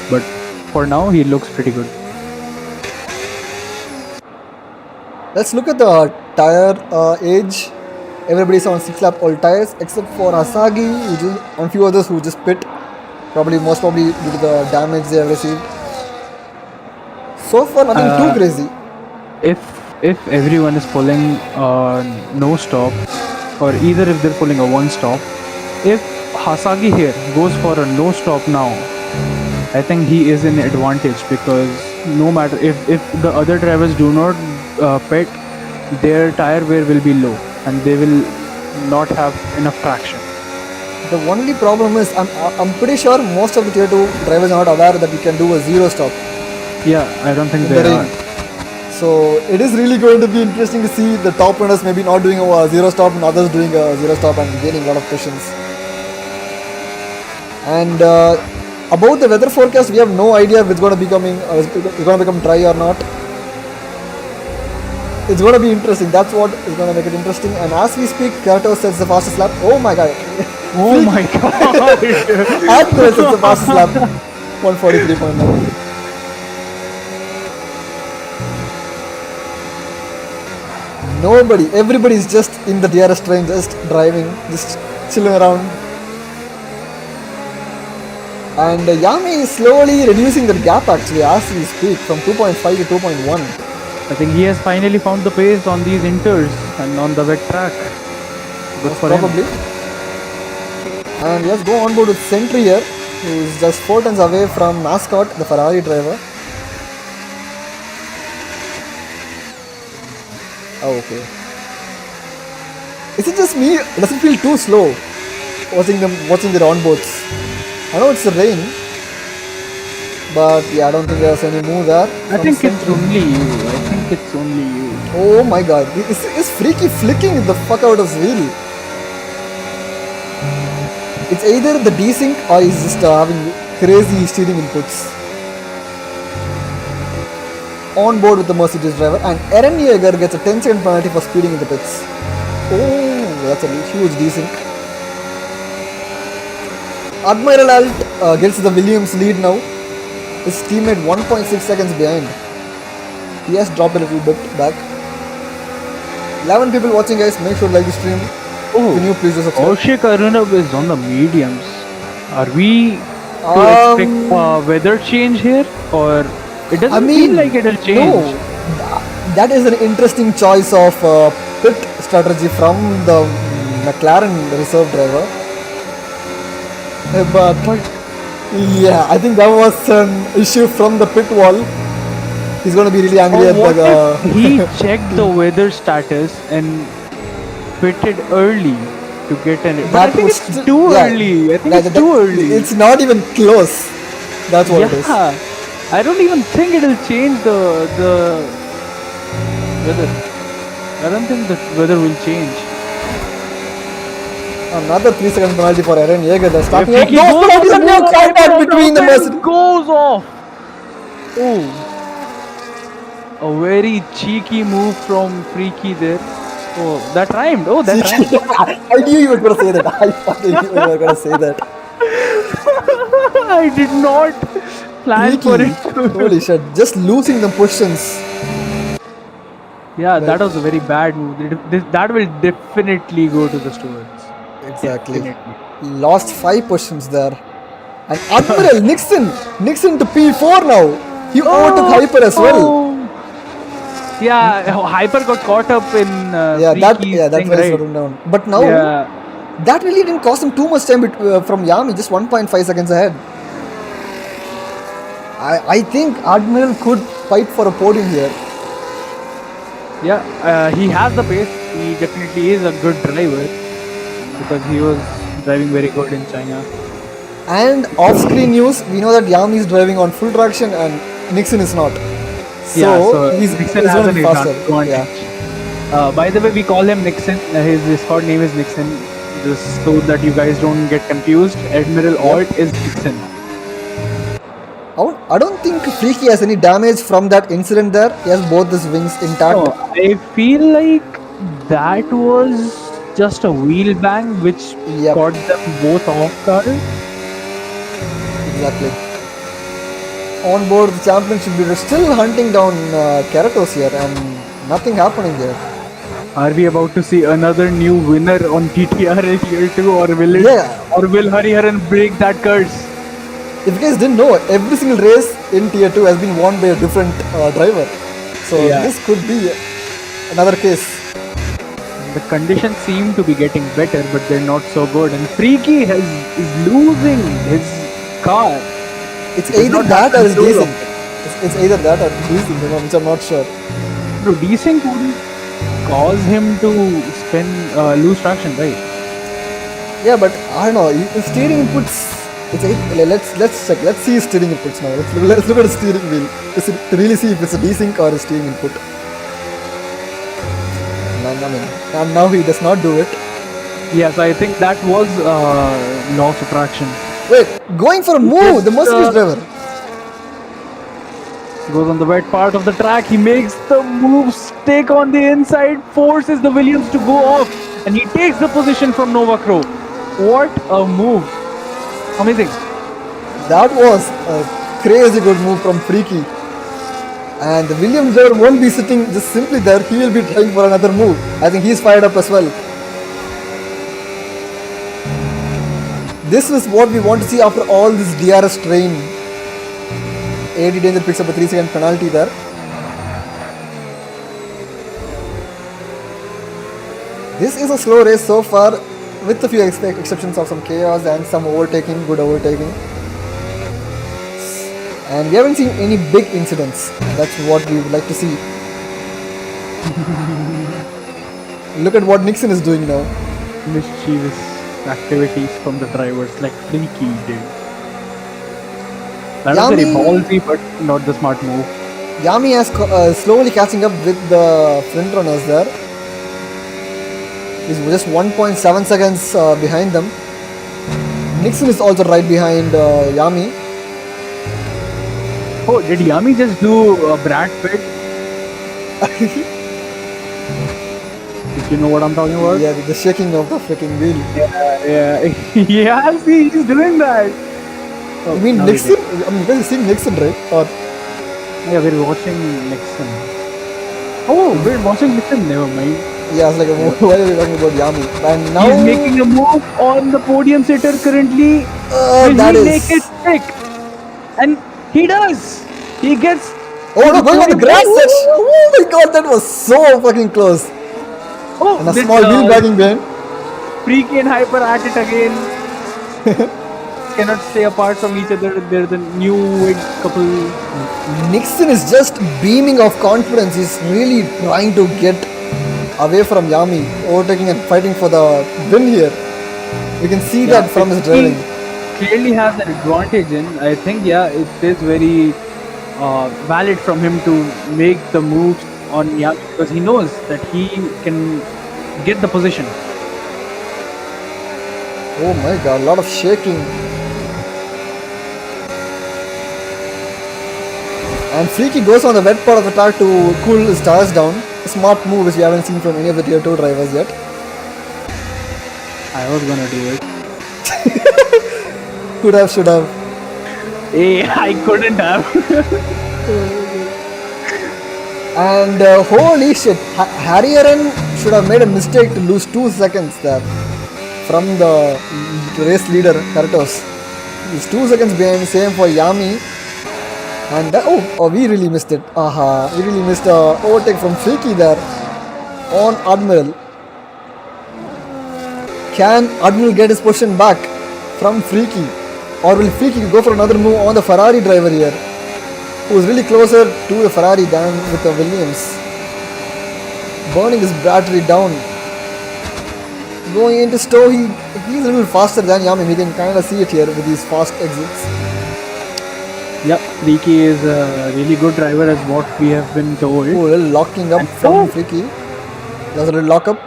but for now he looks pretty good. Let's look at the tire age. Everybody's on 6 lap old tires except for Asagi and a few others who just pit, most probably due to the damage they have received. So far, nothing too crazy. If everyone is pulling no stop, or either if they're pulling a one stop, if Hasagi here goes for a no stop now, I think he is in advantage, because no matter if the other drivers do not pit, their tire wear will be low and they will not have enough traction. The only problem is I'm pretty sure most of the tier 2 drivers are not aware that you can do a zero stop. Yeah, I don't think they are. So it is really going to be interesting to see the top runners maybe not doing a zero stop and others doing a zero stop and gaining a lot of cushions. And about the weather forecast, we have no idea if it's going to become dry or not. It's going to be interesting. That's what is going to make it interesting. And as we speak, Keratos sets the fastest lap. Oh my god. Oh my god. Admiral sets the fastest lap. 143.9. Everybody is just in the DRS train, just driving, just chilling around. And Yami is slowly reducing the gap actually as we speak, from 2.5 to 2.1. I think he has finally found the pace on these inters and on the wet track. Good for probably. And let's go on board with Sentry here, who is just 4 turns away from Mascot, the Ferrari driver. Oh, okay. Is it just me? It doesn't feel too slow watching their onboards. I know it's the rain, But yeah, I don't think there's any move there. I From think it's Sentry. only you. I think it's only you. Oh my god, is Freaky flicking the fuck out of his wheel? It's either the desync or he's just having crazy steering inputs. On board with the Mercedes driver, and Eren Yeager gets a 10-second penalty for speeding in the pits. Oh, that's a huge desync. Admiral Alt gets the Williams lead now. His teammate 1.6 seconds behind. He has dropped a little bit back. 11 people watching, guys. Make sure to like the stream. Oh, Can you please do subscribe? Kaushik Arunab is on the mediums. Are we to expect weather change here, or it doesn't feel like it'll change? No, that is an interesting choice of pit strategy from the McLaren reserve driver. But yeah, I think that was an issue from the pit wall. He's going to be really angry at What the. if he checked the weather status and pitted early to get an? But I think it's too early. I think it's too early. It's not even close. That's what it is. I don't even think it'll change the weather. I don't think the weather will change. Another 3-second penalty for Eren Yeager. They're starting If he off. goes Those penalties on are no contact between the Mercedes. goes off. Oh. A very cheeky move from Freaky there. Oh, that rhymed. Oh, that rhymed. I knew you were going to say that. I fucking knew you were going to say that. I did not plan for it. Holy shit. Just losing the positions. Yeah, that was a very bad move. That will definitely go to the stewards. Exactly. Definitely. Lost 5 positions there. And Admiral Nixon to P4 now. He overtook Hyper as well. Yeah, Hyper got caught up in that was right down. But now that really didn't cost him too much time from Yami, just 1.5 seconds ahead. I think Admiral could fight for a podium here. Yeah, he has the pace. He definitely is a good driver because he was driving very good in China. And off-screen news, we know that Yami is driving on full traction and Nixon is not. So he's Nixon has an faster. Yeah. By the way, we call him Nixon. His squad name is Nixon. Just so that you guys don't get confused, Admiral Alt is Nixon. I don't think Freaky has any damage from that incident there. He has both his wings intact. No, I feel like that was just a wheel bang which caught them both off guard. Exactly. On board the championship leader, still hunting down Keratos here and nothing happening here. Are we about to see another new winner on TTRL Tier 2 or will it? Yeah. Or will Hariharan break that curse? If you guys didn't know, every single race in Tier 2 has been won by a different driver. So this could be another case. The conditions seem to be getting better, but they're not so good. And Freaky is losing his car. It's either that or desync. It's either that or desync, which I'm not sure. Bro, desync would cause him to lose traction, right? Yeah, but I don't know. His steering inputs. Let's check. Let's see his steering inputs now. Let's look at his steering wheel to really see if it's a desync or a steering input. And now he does not do it. Yes, I think that was loss of traction. Wait, going for a move, the Mercedes driver. Goes on the wet part of the track, he makes the move, stick on the inside, forces the Williams to go off, and he takes the position from Nova Crow. What a move. Amazing. That was a crazy good move from Freaky. And the Williams driver won't be sitting just simply there, he will be trying for another move. I think he's fired up as well. This is what we want to see after all this DRS train. AD Danger picks up a 3-second penalty there. This is a slow race so far, with a few exceptions of some chaos and some overtaking, good overtaking. And we haven't seen any big incidents. That's what we would like to see. Look at what Nixon is doing now. Mischievous activities from the drivers like Freaky did. That was very ballsy, but not the smart move. Yami is slowly catching up with the front runners there. He's just 1.7 seconds behind them. Nixon is also right behind Yami. Oh, did Yami just do Brad Pitt? If you know what I'm talking about? Yeah, the shaking of the freaking wheel. Yeah. Yeah, see, he's doing that. Oh, you mean Nixon? I mean, you guys are seeing Nixon, right? Or yeah, we're watching Nixon. Oh, we're watching Nixon. Never mind. yeah, it's like why are we talking about Yami? And now he's making a move on the podium sitter currently. Will he make it stick? And he does. He gets. Oh no, going on the grass section. Oh my god, that was so fucking close. Oh, and a small wheel bagging behind. Freaky and Hyper at it again. Cannot stay apart from each other. They're the new couple. Nixon is just beaming of confidence. He's really trying to get away from Yami, overtaking and fighting for the win here. We can see that from his driving. He clearly has an advantage in. I think, it is very valid from him to make the moves on Yami because he knows that he can get the position. Oh my god, a lot of shaking. And Freaky goes on the wet part of the track to cool his tires down. A smart move which we haven't seen from any of the tier 2 drivers yet. I was gonna do it. Could have, should have. Hey, I couldn't have. And holy shit, Harrieren should have made a mistake to lose 2 seconds there from the race leader, Karatos. He's 2 seconds behind, same for Yami. And we really missed it. We really missed a overtake from Freaky there on Admiral. Can Admiral get his position back from Freaky? Or will Freaky go for another move on the Ferrari driver here, who is really closer to the Ferrari than with the Williams? Burning his battery down. Going into stow, he's a little faster than Yami. We can kind of see it here with these fast exits. Yep, Freaky is a really good driver as what we have been told. Oh, a little locking up from Freaky. That's a little lock up.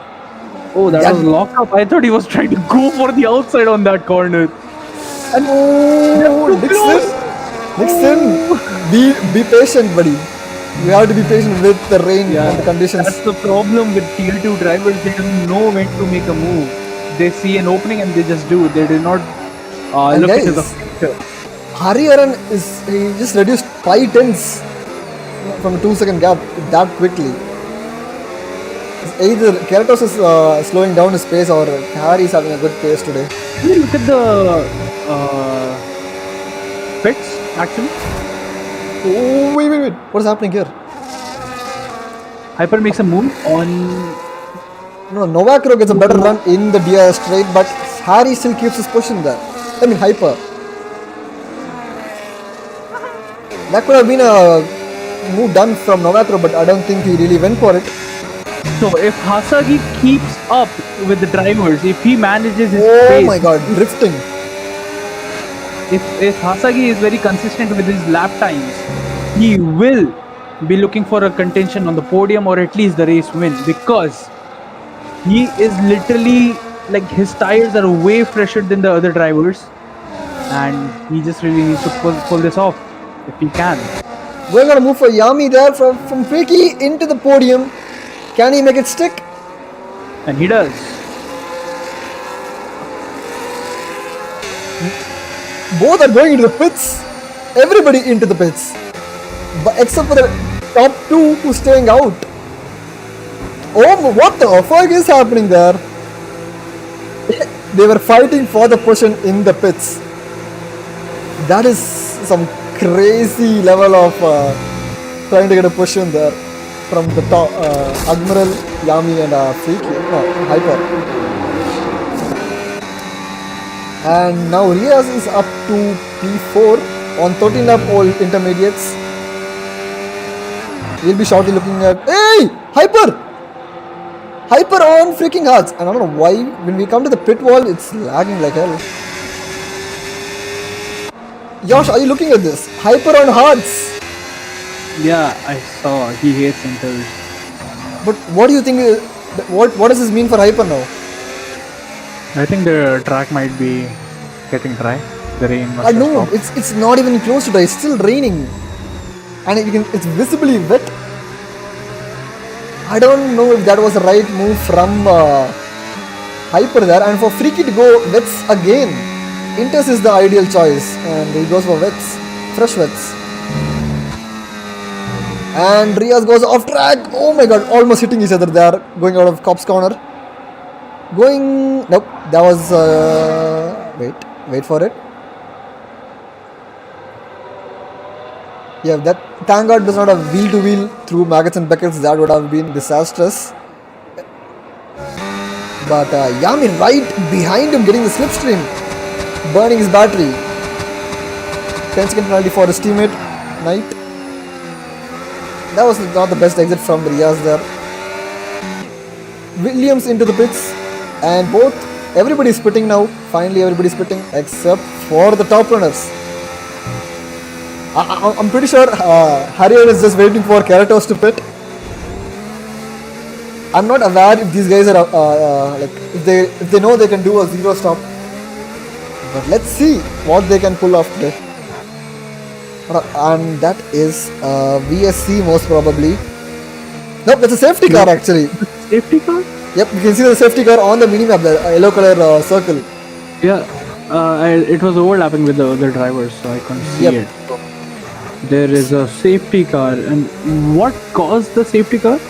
Oh, that was lock up. I thought he was trying to go for the outside on that corner. And Nixon, be patient, buddy. You have to be patient with the rain and the conditions. That's the problem with tier 2 drivers. They don't know when to make a move. They see an opening and they just do. They do not look into the future. Harrieren he just reduced 5 tenths from a 2 second gap that quickly. Either Karatos is slowing down his pace or Harry is having a good pace today. Can you look at the pits actually? Oh, wait. What is happening here? Hyper makes a move on. No, Novakro gets a better run in the DRS straight, but Harry still keeps his position there. I mean, Hyper. That could have been a move done from Novakro, but I don't think he really went for it. So if Hasagi keeps up with the drivers, if he manages his pace... Oh my god, drifting. If Hasagi is very consistent with his lap times, he will be looking for a contention on the podium or at least the race win, because he is literally like his tires are way fresher than the other drivers and he just really needs to pull this off if he can. We're gonna move for Yami there from Freaky into the podium. Can he make it stick? And he does. Both are going into the pits. Everybody into the pits. But except for the top 2 who's staying out. Oh, what the fuck is happening there? They were fighting for the position in the pits. That is some crazy level of trying to get a position there from the top. Admiral, Yami and Freaky. No, Hyper. And now Riaz is up to P4 on 13 lap all intermediates. We'll be shortly looking at... Hey! Hyper! Hyper on freaking hearts. And I don't know why when we come to the pit wall it's lagging like hell. Josh, are you looking at this? Hyper on Hearts. Yeah, I saw. He hates inters. But what do you think? What does this mean for Hyper now? I think the track might be getting dry. The rain must I have know stopped. it's not even close to dry. It's still raining, and it's visibly wet. I don't know if that was the right move from Hyper there, and for Freaky to go wets again. Inters is the ideal choice, and he goes for wets, fresh wets. And Riaz goes off track. Oh my god, almost hitting each other there, going out of Cop's corner. Nope, that was, wait for it. Yeah, that, thank god does not have wheel to wheel through Maggots and Beckets, that would have been disastrous. But Yami right behind him getting the slipstream, burning his battery. 10-second penalty for his teammate, Knight. That was not the best exit from Riaz there. Williams into the pits, and everybody's pitting now. Finally, everybody's pitting except for the top runners. I'm pretty sure Harrier is just waiting for Keratos to pit. I'm not aware if these guys are like if they know they can do a zero stop. But let's see what they can pull off today. And that is VSC most probably. Nope, that's a safety car actually. Safety car? Yep, you can see the safety car on the minimap, the yellow color circle. Yeah, it was overlapping with the other drivers, so I couldn't see it. There is a safety car, and what caused the safety car?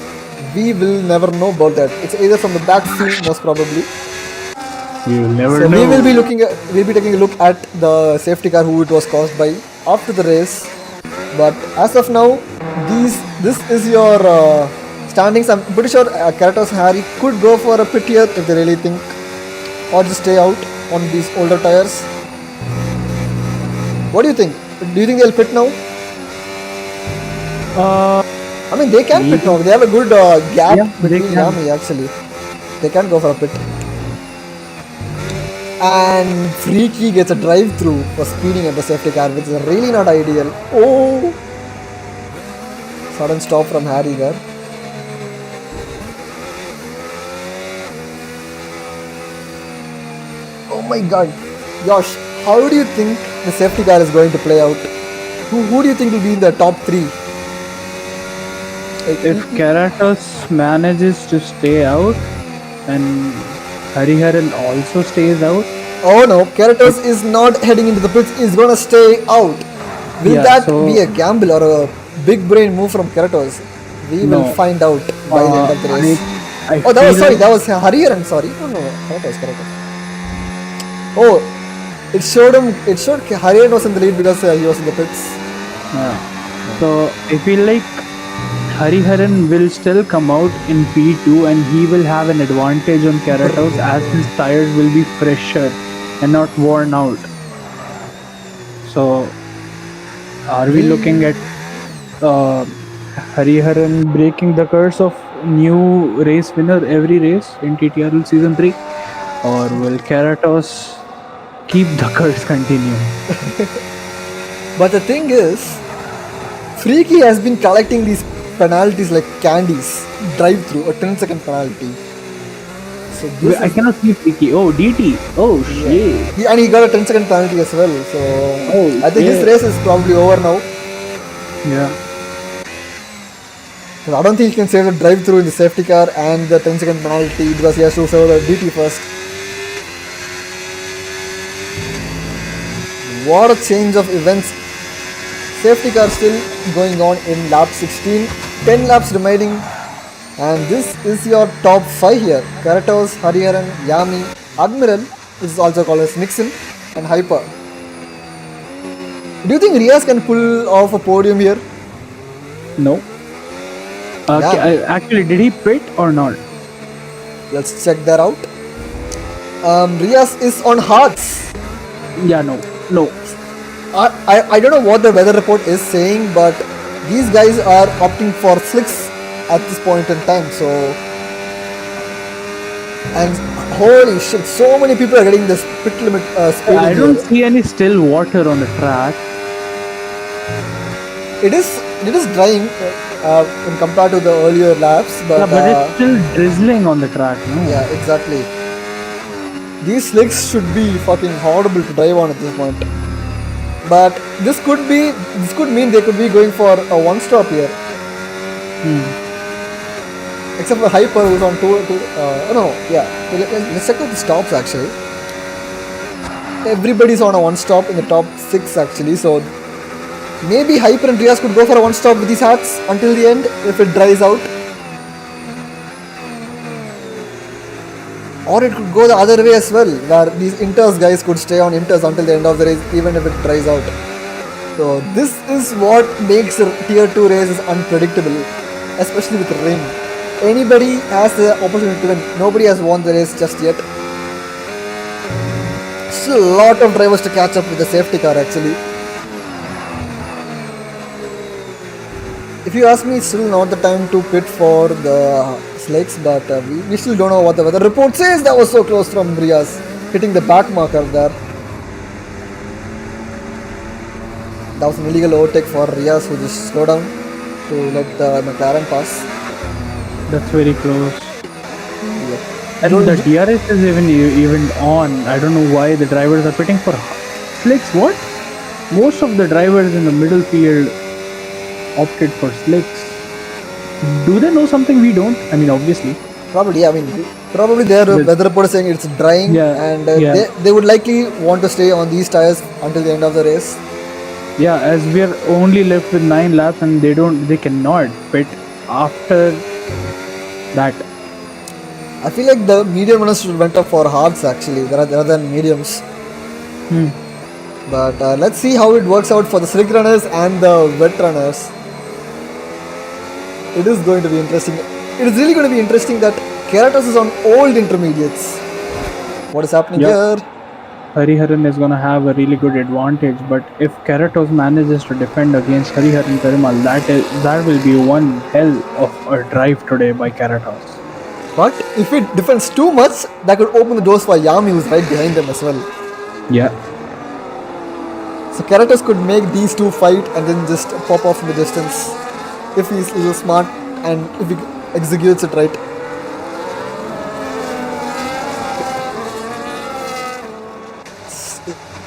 We will never know about that. It's either from the backfield, most probably. We will never So know. we'll be taking a look at the safety car, who it was caused by after the race. But as of now, this is your standings. I'm pretty sure Keratos Harry could go for a pit here if they really think, or just stay out on these older tires. What do you think? Do you think they'll pit now? I mean, they can pit now. They have a good gap between Yami actually. They can go for a pit. And Freaky gets a drive-through for speeding at the safety car, which is really not ideal. Oh! Sudden stop from Harry there. Oh my god. Josh, how do you think the safety car is going to play out? Who do you think will be in the top 3? If Keratos manages to stay out and Hariharan also stays out. Oh no, Keratos is not heading into the pits, he's gonna stay out. Will that be a gamble or a big brain move from Keratos? We will find out by the end of the race. That was Hariharan, sorry. No, Keratos. Oh, it showed Hariharan was in the lead because he was in the pits. Yeah. So I feel like Hariharan will still come out in P2 and he will have an advantage on Keratos as his tires will be fresher and not worn out. So are we looking at Hariharan breaking the curse of new race winner every race in TTRL Season 3? Or will Keratos keep the curse continue? But the thing is, Freaky has been collecting these penalties like candies. Drive-through, a 10-second penalty. So Wait, I cannot see Freaky. Oh, DT. Oh, shit. And he got a 10-second penalty as well. So I think his race is probably over now. Yeah. So I don't think he can save the drive-through in the safety car and the 10-second penalty because he has to save the DT first. What a change of events. Safety car still going on in lap 16. 10 laps remaining. And this is your top 5 here. Keratos, Hariharan, Yami, Admiral, which is also called as Nixon, and Hyper. Do you think Riaz can pull off a podium here? No. Actually, did he pit or not? Let's check that out. Riaz is on Hearts. Yeah, no. I don't know what the weather report is saying, but these guys are opting for slicks at this point in time. So And holy shit, so many people are getting this pit limit speed I in don't here. see any still water on the track. It is drying when compared to the earlier laps, Yeah, but but it's still drizzling on the track, no? yeah, exactly. These slicks should be fucking horrible to drive on at this point. But this could mean they could be going for a one stop here. Except for Hyper, who's on no, yeah. Let's check out the stops actually. Everybody's on a one stop in the top 6 actually, so maybe Hyper and Riaz could go for a one stop with these hats until the end if it dries out. Or it could go the other way as well, where these Inters guys could stay on Inters until the end of the race, even if it dries out. So this is what makes the tier 2 races unpredictable, especially with rain. Anybody has the opportunity to win. Nobody has won the race just yet. Still a lot of drivers to catch up with the safety car actually. If you ask me, it's still not the time to pit for the slicks, but we still don't know what the weather report says. That was so close from Riaz, hitting the back marker there. That was an illegal overtake for Riaz, who just slowed down to let the McLaren pass. That's very close. Yep. And the DRS is even on. I don't know why the drivers are pitting for slicks. What? Most of the drivers in the middle field opted for slicks. Do they know something we don't? I mean, obviously. Probably, yeah. I mean, probably their weather report is saying it's drying, and they would likely want to stay on these tires until the end of the race. Yeah, as we are only left with 9 laps, and they cannot pit after that. I feel like the medium runners should went up for hards actually, rather than mediums. But let's see how it works out for the slick runners and the wet runners. It is going to be interesting. It is really going to be interesting that Keratos is on old intermediates. What is happening here? Hariharan is going to have a really good advantage, but if Keratos manages to defend against Hariharan Perumal, that will be one hell of a drive today by Keratos. But if it defends too much, that could open the doors for Yami, who's right behind them as well. Yeah. So Keratos could make these two fight and then just pop off in the distance if he's a little smart and if he executes it right.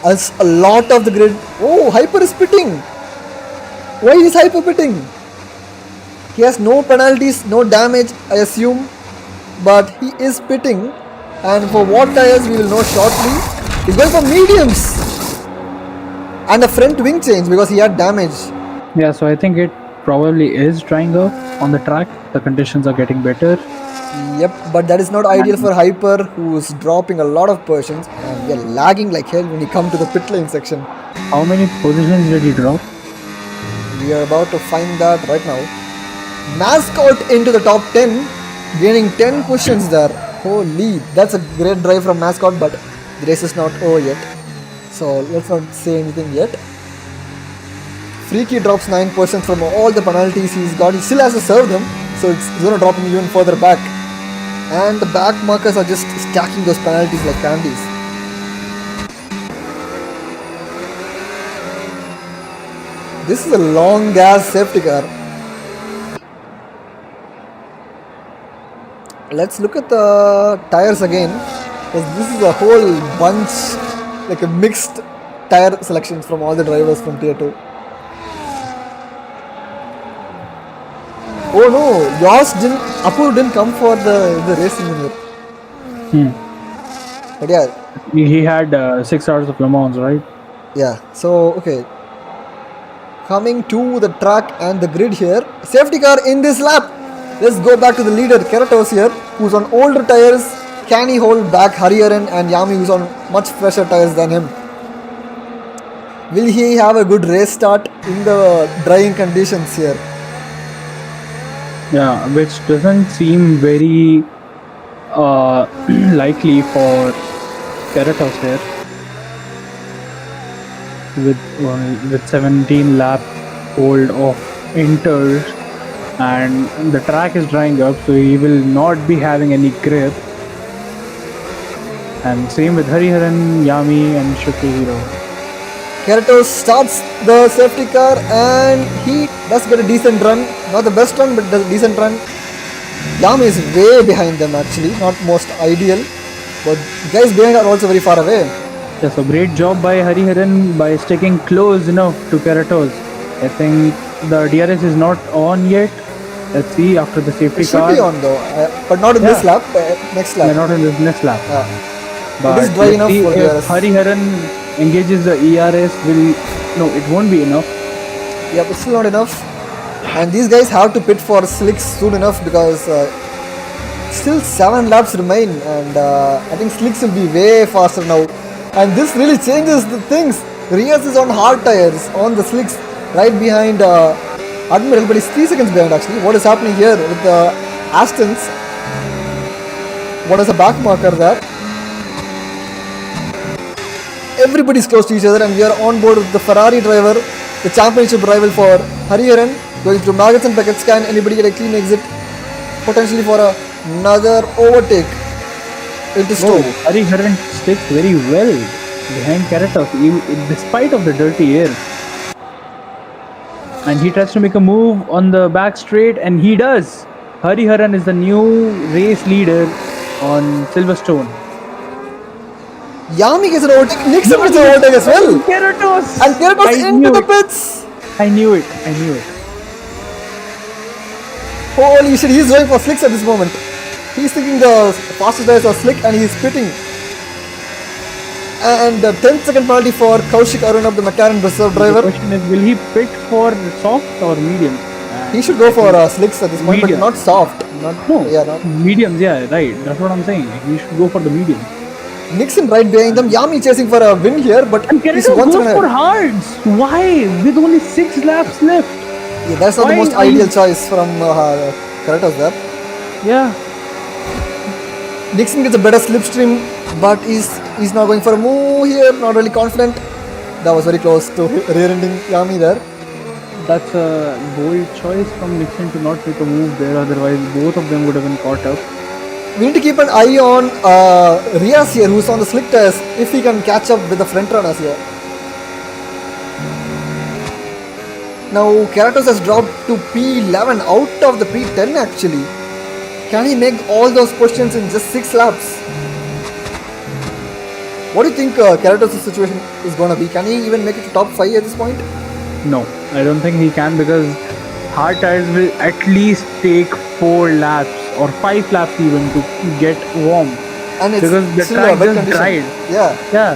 As a lot of the grid. Oh, Hyper is pitting. Why is Hyper pitting? He has no penalties, no damage, I assume. But he is pitting. And for what tires we will know shortly. He's going for mediums. And a front wing change because he had damage. Yeah, so I think it probably is drying up on the track. The conditions are getting better. Yep, but that is not ideal for Hyper, who's dropping a lot of positions, and we are lagging like hell when you come to the pit lane section. How many positions did he drop? We are about to find that right now. Mascot into the top 10, gaining 10 positions there. Holy, that's a great drive from Mascot, but the race is not over yet. So let's not say anything yet. Freaky drops 9% from all the penalties he's got. He still has to serve them, so it's going to drop him even further back. And the back markers are just stacking those penalties like candies. This is a long gas safety car. Let's look at the tires again, because this is a whole bunch, like a mixed tire selections from all the drivers from tier 2. Oh no, Apu didn't come for the racing in here. But yeah. He had 6 hours of Le Mans, right? Yeah, so okay. Coming to the track and the grid here. Safety car in this lap. Let's go back to the leader, Keratos here, who's on older tires. Can he hold back Hariharan and Yami, who's on much fresher tires than him? Will he have a good race start in the drying conditions here? Yeah, which doesn't seem very likely for Keratos here. With 17 lap hold of Inters, and the track is drying up, so he will not be having any grip. And same with Hariharan, Yami, and Shukehiro. Keratos starts the safety car and he does get a decent run. Not the best run, but does a decent run. Yami is way behind them actually, not most ideal. But guys behind are also very far away. Yeah, so great job by Hariharan by sticking close enough to Keratos. I think the DRS is not on yet. Let's see after the safety It should car. be on though, but not in this lap, next lap. Yeah, not in this next lap. It is dry enough for if DRS. Hariharan engages the ERS, it won't be enough. Yeah, but still not enough. And these guys have to pit for slicks soon enough because still 7 laps remain, and I think slicks will be way faster now. And this really changes the things. Rios is on hard tires on the slicks, right behind Admiral, but he's 3 seconds behind actually. What is happening here with the Astons? What is the back marker there? Everybody's close to each other, and we are on board with the Ferrari driver, the championship rival for Hariharan, going through maggots and packet scan. Anybody get a clean exit, potentially for another overtake into Stowe. Hariharan sticks very well behind Keratos, despite of the dirty air. And he tries to make a move on the back straight, and he does. Hariharan is the new race leader on Silverstone. Yami gets an overtake. Nixon gets an overtake as well. Keratos! And Keratos into the pits. I knew it. Holy shit, he's going for slicks at this moment. He's thinking the fastest tires are slick and he's pitting. And the 10-second penalty for Kaushik Arunab, the McLaren reserve driver. The question is, will he pit for soft or medium? He should go for slicks at this point, medium. but not soft. Mediums, yeah, right. That's what I'm saying. He should go for the medium. Nixon right behind them. Yami chasing for a win here, but and he's goes once for hards. Why? With only 6 laps left. Yeah, that's not the most ideal choice from Keratos there. Yeah. Nixon gets a better slipstream, but he's not going for a move here. Not really confident. That was very close to rear-ending Yami there. That's a bold choice from Nixon to not make a move there. Otherwise, both of them would have been caught up. We need to keep an eye on Rias here, who's on the slick tires, if he can catch up with the front runners here. Now Keratos has dropped to P11 out of the P10 actually. Can he make all those positions in just 6 laps? What do you think Keratos' situation is going to be? Can he even make it to top 5 at this point? No, I don't think he can, because hard tires will at least take 4 laps or 5 laps even to get warm. And it's because the track just dried. Yeah.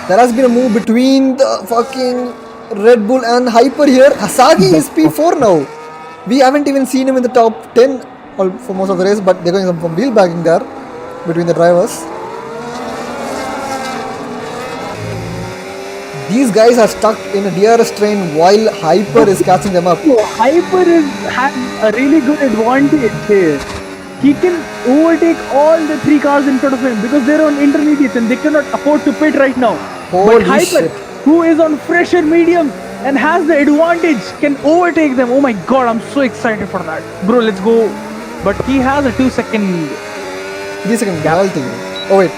There has been a move between the fucking Red Bull and Hyper here. Hasagi is P4 now. We haven't even seen him in the top 10 for most of the race, but they're going some wheel bagging there between the drivers. These guys are stuck in a DRS train while Hyper is catching them up. Hyper has a really good advantage here. He can overtake all the 3 cars in front of him because they're on intermediates and they cannot afford to pit right now. Holy but Hyper, shit. who is on fresher medium and has the advantage, can overtake them. Oh my god, I'm so excited for that. Bro, let's go. But he has a 2-second... 3-second penalty. Oh wait.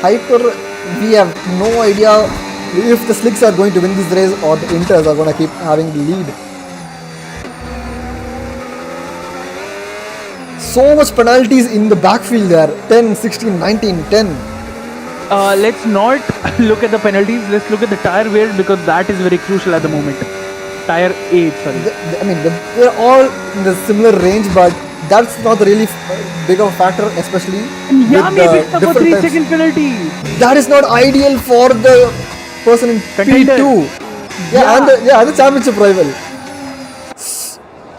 Hyper, we have no idea if the slicks are going to win this race or the Inters are going to keep having the lead. So much penalties in the backfield there. 10, 16, 19, 10. Let's not look at the penalties. Let's look at the tire wear, because that is very crucial at the moment. Tire 8, sorry. They're all in the similar range, but that's not really big of a factor, especially Yami picked up a 3-second penalty. That is not ideal for the person in P2. Yeah, the championship rival.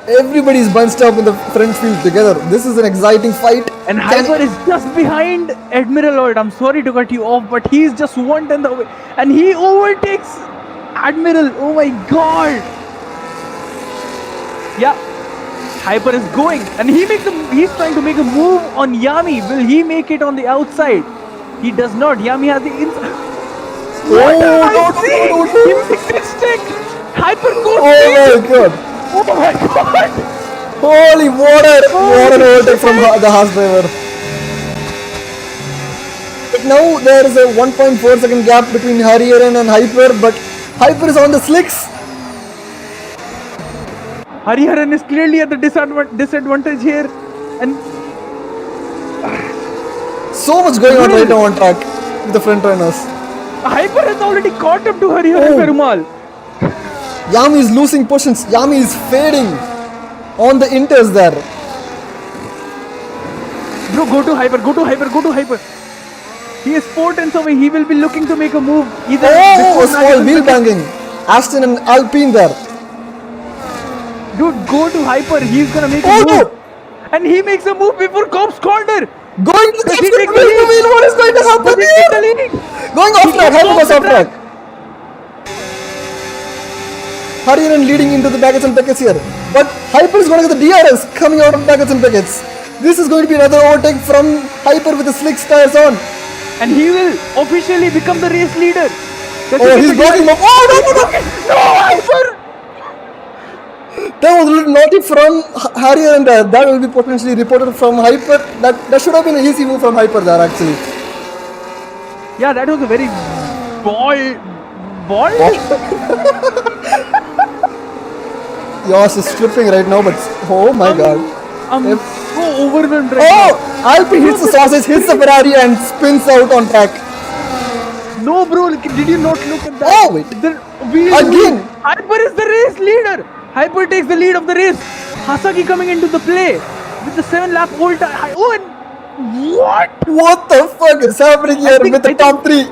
Everybody's bunched up in the front field together. This is an exciting fight. And Hyper is just behind Admiral Lloyd. I'm sorry to cut you off, but he's just 1/10 away. And he overtakes Admiral. Oh my god. Yeah. Hyper is going. And he's trying to make a move on Yami. Will he make it on the outside? He does not. Yami has the inside. No. He makes it stick. Hyper goes. Oh my god. Oh my god! Holy what an overtake from the Haas driver. But now there is a 1.4 second gap between Hariharan and Hyper, but Hyper is on the slicks. Hariharan is clearly at the disadvantage here, and so much going on right now on track with the front runners. Hyper has already caught up to Hariharan Perumal. Yami is losing positions. Yami is fading on the inters there. Bro, go to Hyper. He is 4 tenths away. He will be looking to make a move. Either a small wheel banging. Aston and Alpine there. Dude, go to Hyper. He's gonna make a move. And he makes a move before Cobb's corner. Going to the wheel. What is going to happen here? Going off track. Hyper goes off track. Hariharan leading into the Baggets and Beckets here. But Hyper is going to get the DRS coming out of Baggets and Beckets. This is going to be another overtake from Hyper with the slick tires on. And he will officially become the race leader. He's blocking him. No, Hyper! That was a little naughty from Hariharan there. That will be potentially reported from Hyper. That should have been an easy move from Hyper there actually. Yeah, that was a very bold. Yours is slipping right now, but oh my god. I'm so overwhelmed right now. Alpine hits the sausage, hits the Ferrari and spins out on track. No bro, did you not look at that? Oh wait. Again. Hyper is the race leader. Hyper takes the lead of the race. Hasagi coming into the play with the 7-lap old time. Oh, and what? What the fuck is happening here with the top 3?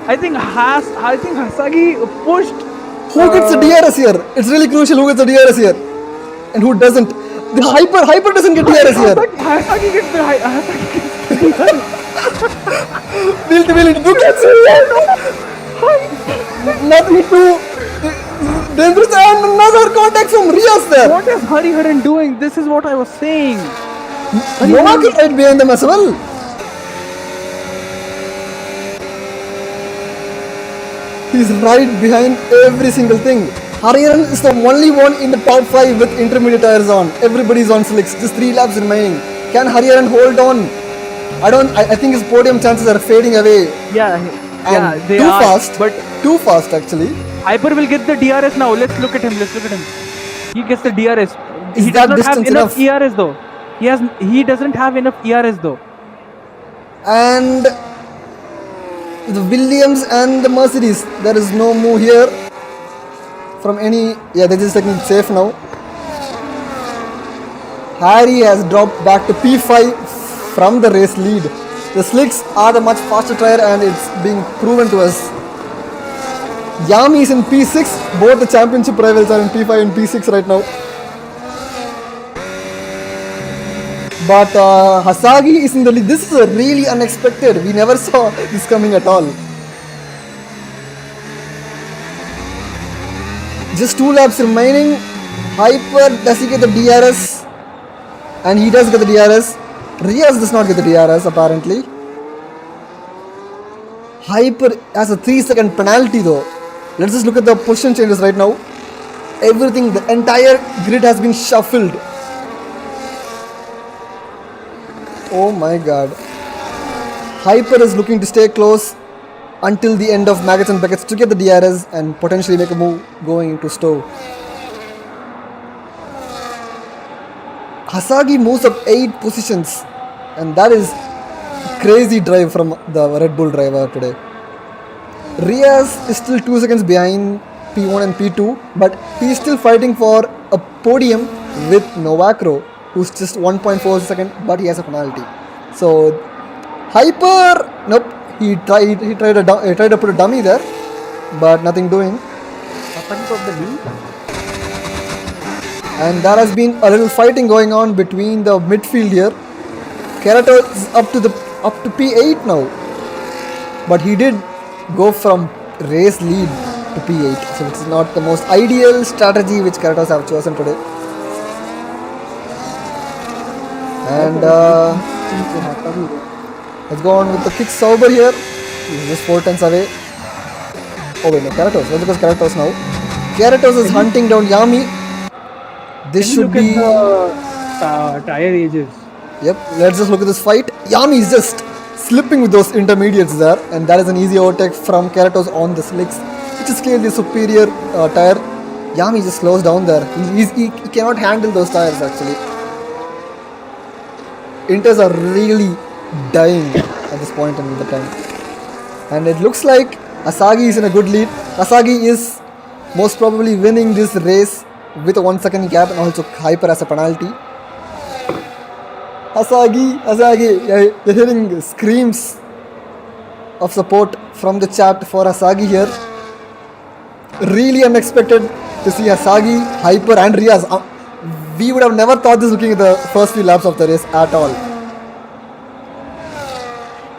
I think Hasagi pushed. Who gets the DRS here? It's really crucial who gets the DRS here. And who doesn't. The Hyper doesn't get DRS here. Hasagi gets the DRS. Wheel to wheel, who gets it? Nothing too dangerous and another contact from Rias there. What is Hariharan doing? This is what I was saying. Novak is right behind them as well. He's right behind every single thing. Hariharan is the only one in the top 5 with intermediate tires on. Everybody's on slicks. Just 3 laps remaining. Can Hariharan hold on? I think his podium chances are fading away. Yeah, they too are. Fast, but too fast actually. Hyper will get the DRS now. Let's look at him. He gets the DRS. Is he does not have enough ERS though. He doesn't have enough ERS though. And the Williams and the Mercedes, there is no move here from any. Yeah, they're just taking it safe now. Harry has dropped back to P5 from the race lead. The slicks are the much faster tire and it's being proven to us. Yami is in P6. Both the championship rivals are in P5 and P6 right now. But Hasagi is in the lead. This is a really unexpected. We never saw this coming at all. Just 2 laps remaining. Hyper, does he get the DRS? And he does get the DRS. Rias does not get the DRS apparently. Hyper has a 3-second penalty though. Let's just look at the position changes right now. Everything, the entire grid has been shuffled. Oh my god. Hyper is looking to stay close until the end of Maggots and Beckets to get the DRS and potentially make a move going into Stowe. Hasagi moves up 8 positions and that is crazy drive from the Red Bull driver today. Rias is still 2 seconds behind P1 and P2, but he is still fighting for a podium with Novakro, who's just 1.4 seconds, but he has a penalty. So Hyper, nope, he tried to put a dummy there, but nothing doing. And there has been a little fighting going on between the midfield here. Kerato is up to P8 now, but he did go from race lead to P8, so it's not the most ideal strategy which Keratos have chosen today. And let's go on with the kick Sauber here. He's just 4 tenths away. Oh wait, no, Keratos. Let's go Keratos now. Keratos is hunting down Yami. This Can you should look at be... the tire ages? Yep, let's just look at this fight. Yami is just slipping with those intermediates there, and that is an easy overtake from Keratos on the slicks, which is clearly superior tire. Yami just slows down there. He cannot handle those tires actually. Inters are really dying at this point in the time. And it looks like Asagi is in a good lead. Asagi is most probably winning this race with a 1 second gap and also Hyper as a penalty. Asagi, you're hearing screams of support from the chat for Asagi here. Really unexpected to see Asagi, Hyper and Riaz. We would have never thought this looking at the first few laps of the race at all.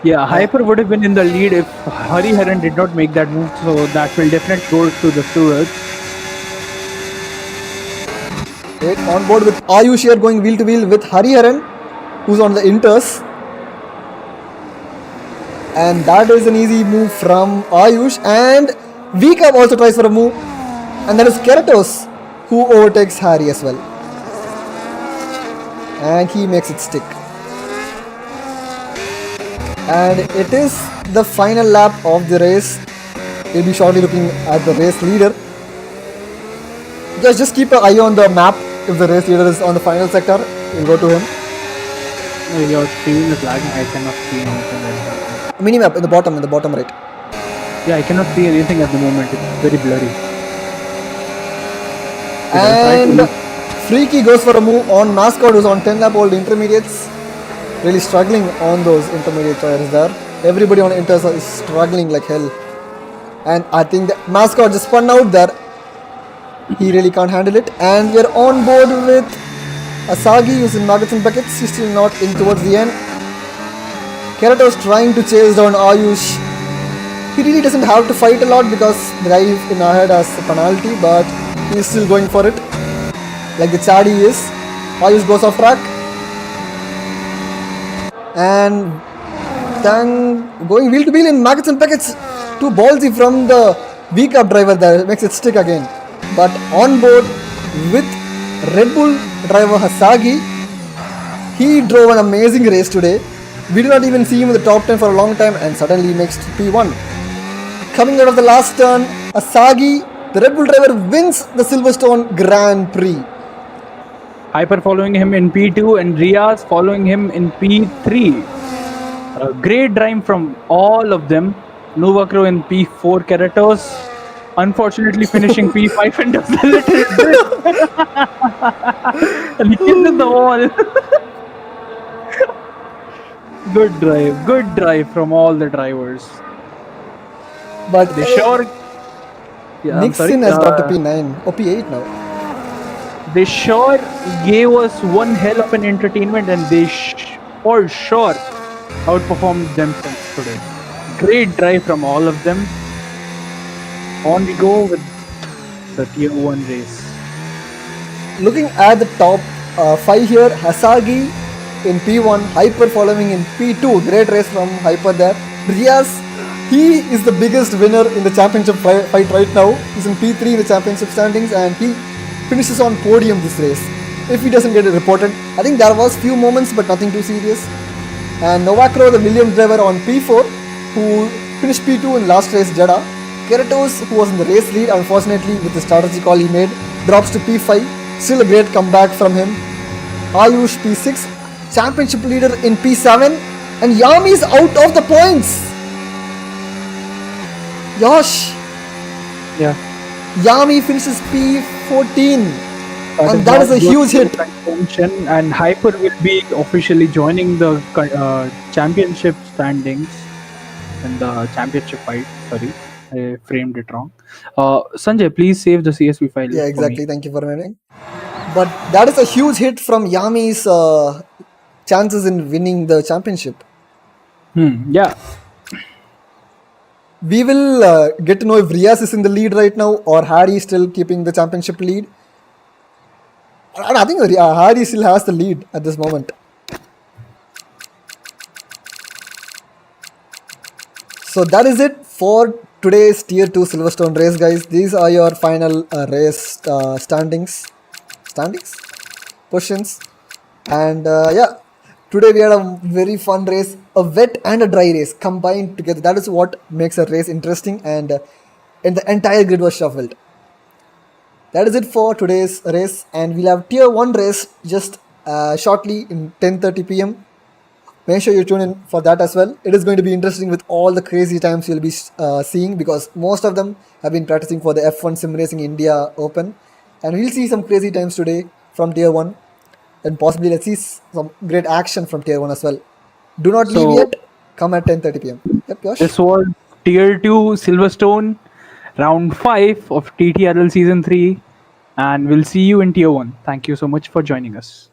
Yeah, Hyper would have been in the lead if Hariharan did not make that move, so that will definitely go to the stewards. On board with Ayush here going wheel to wheel with Hariharan, who's on the inters. And that is an easy move from Ayush. And Vika also tries for a move. And that is Keratos, who overtakes Harry as well. And he makes it stick. And it is the final lap of the race. We'll be shortly looking at the race leader. Just keep an eye on the map. If the race leader is on the final sector, we'll go to him. Your screen is lagging. I cannot see anything right now. Minimap in the bottom right. Yeah, I cannot see anything at the moment. It's very blurry. And Freaky goes for a move on Mascot, who's on 10 lap old intermediates. Really struggling on those intermediate tires there. Everybody on inters is struggling like hell. And I think the Mascot just spun out there. He really can't handle it. And we're on board with Asagi using nuggets and buckets. He's still not in towards the end. Keratos trying to chase down Ayush. He really doesn't have to fight a lot because the guy is in ahead as a penalty, but he's still going for it. Like the Chadi is. Ayush goes off track. And then going wheel to wheel in nuggets and packets. Too ballsy from the V-Cup driver there. Makes it stick again. But on board with Red Bull driver Asagi, he drove an amazing race today. We did not even see him in the top 10 for a long time and suddenly makes P1. Coming out of the last turn, Asagi, the Red Bull driver, wins the Silverstone Grand Prix. Hyper following him in P2 and Riaz following him in P3. A great drive from all of them. Novacro in P4, Keratos unfortunately finishing P5 and does a little bit. And he kisses the wall. Good drive from all the drivers. But they sure. Yeah, Nixon has got to P9 or P8 now. They sure gave us one hell of an entertainment, and they for sure outperformed themselves today. Great drive from all of them. On we go with the tier 1 race. Looking at the top 5 here, Asagi in P1, Hyper following in P2. Great race from Hyper there. Riaz, he is the biggest winner in the championship fight right now. He's in P3 in the championship standings and he finishes on podium this race. If he doesn't get it reported, I think there was few moments but nothing too serious. And Novacro, the Williams driver on P4, who finished P2 in last race Jeddah. Keratos, who was in the race lead, unfortunately with the strategy call he made, drops to P5. Still a great comeback from him. Ayush P6, championship leader in P7, and Yami is out of the points. Yosh. Yeah. Yami finishes P14. And that is a huge hit. And Hyper will be officially joining the championship standings and the championship fight. Sorry, I framed it wrong. Sanjay, please save the CSV file. Yeah, exactly. Thank you for reminding. But that is a huge hit from Yami's chances in winning the championship. Yeah. We will get to know if Riaz is in the lead right now or Harry is still keeping the championship lead. And I think Harry still has the lead at this moment. So that is it for today's Tier 2 Silverstone race, guys. These are your final race standings. standings, positions, and yeah, today we had a very fun race, a wet and a dry race combined together. That is what makes a race interesting, and the entire grid was shuffled. That is it for today's race, and we'll have tier 1 race just shortly in 10:30 p.m. Make sure you tune in for that as well. It is going to be interesting with all the crazy times you'll be seeing, because most of them have been practicing for the F1 Sim Racing India Open, and we'll see some crazy times today from tier 1, and possibly let's see some great action from tier 1 as well. Do not leave So yet. Come at 10:30 p.m. Yep, Yosh. this was Tier 2 Silverstone, Round 5 of TTRL Season 3, and we'll see you in Tier 1. Thank you so much for joining us.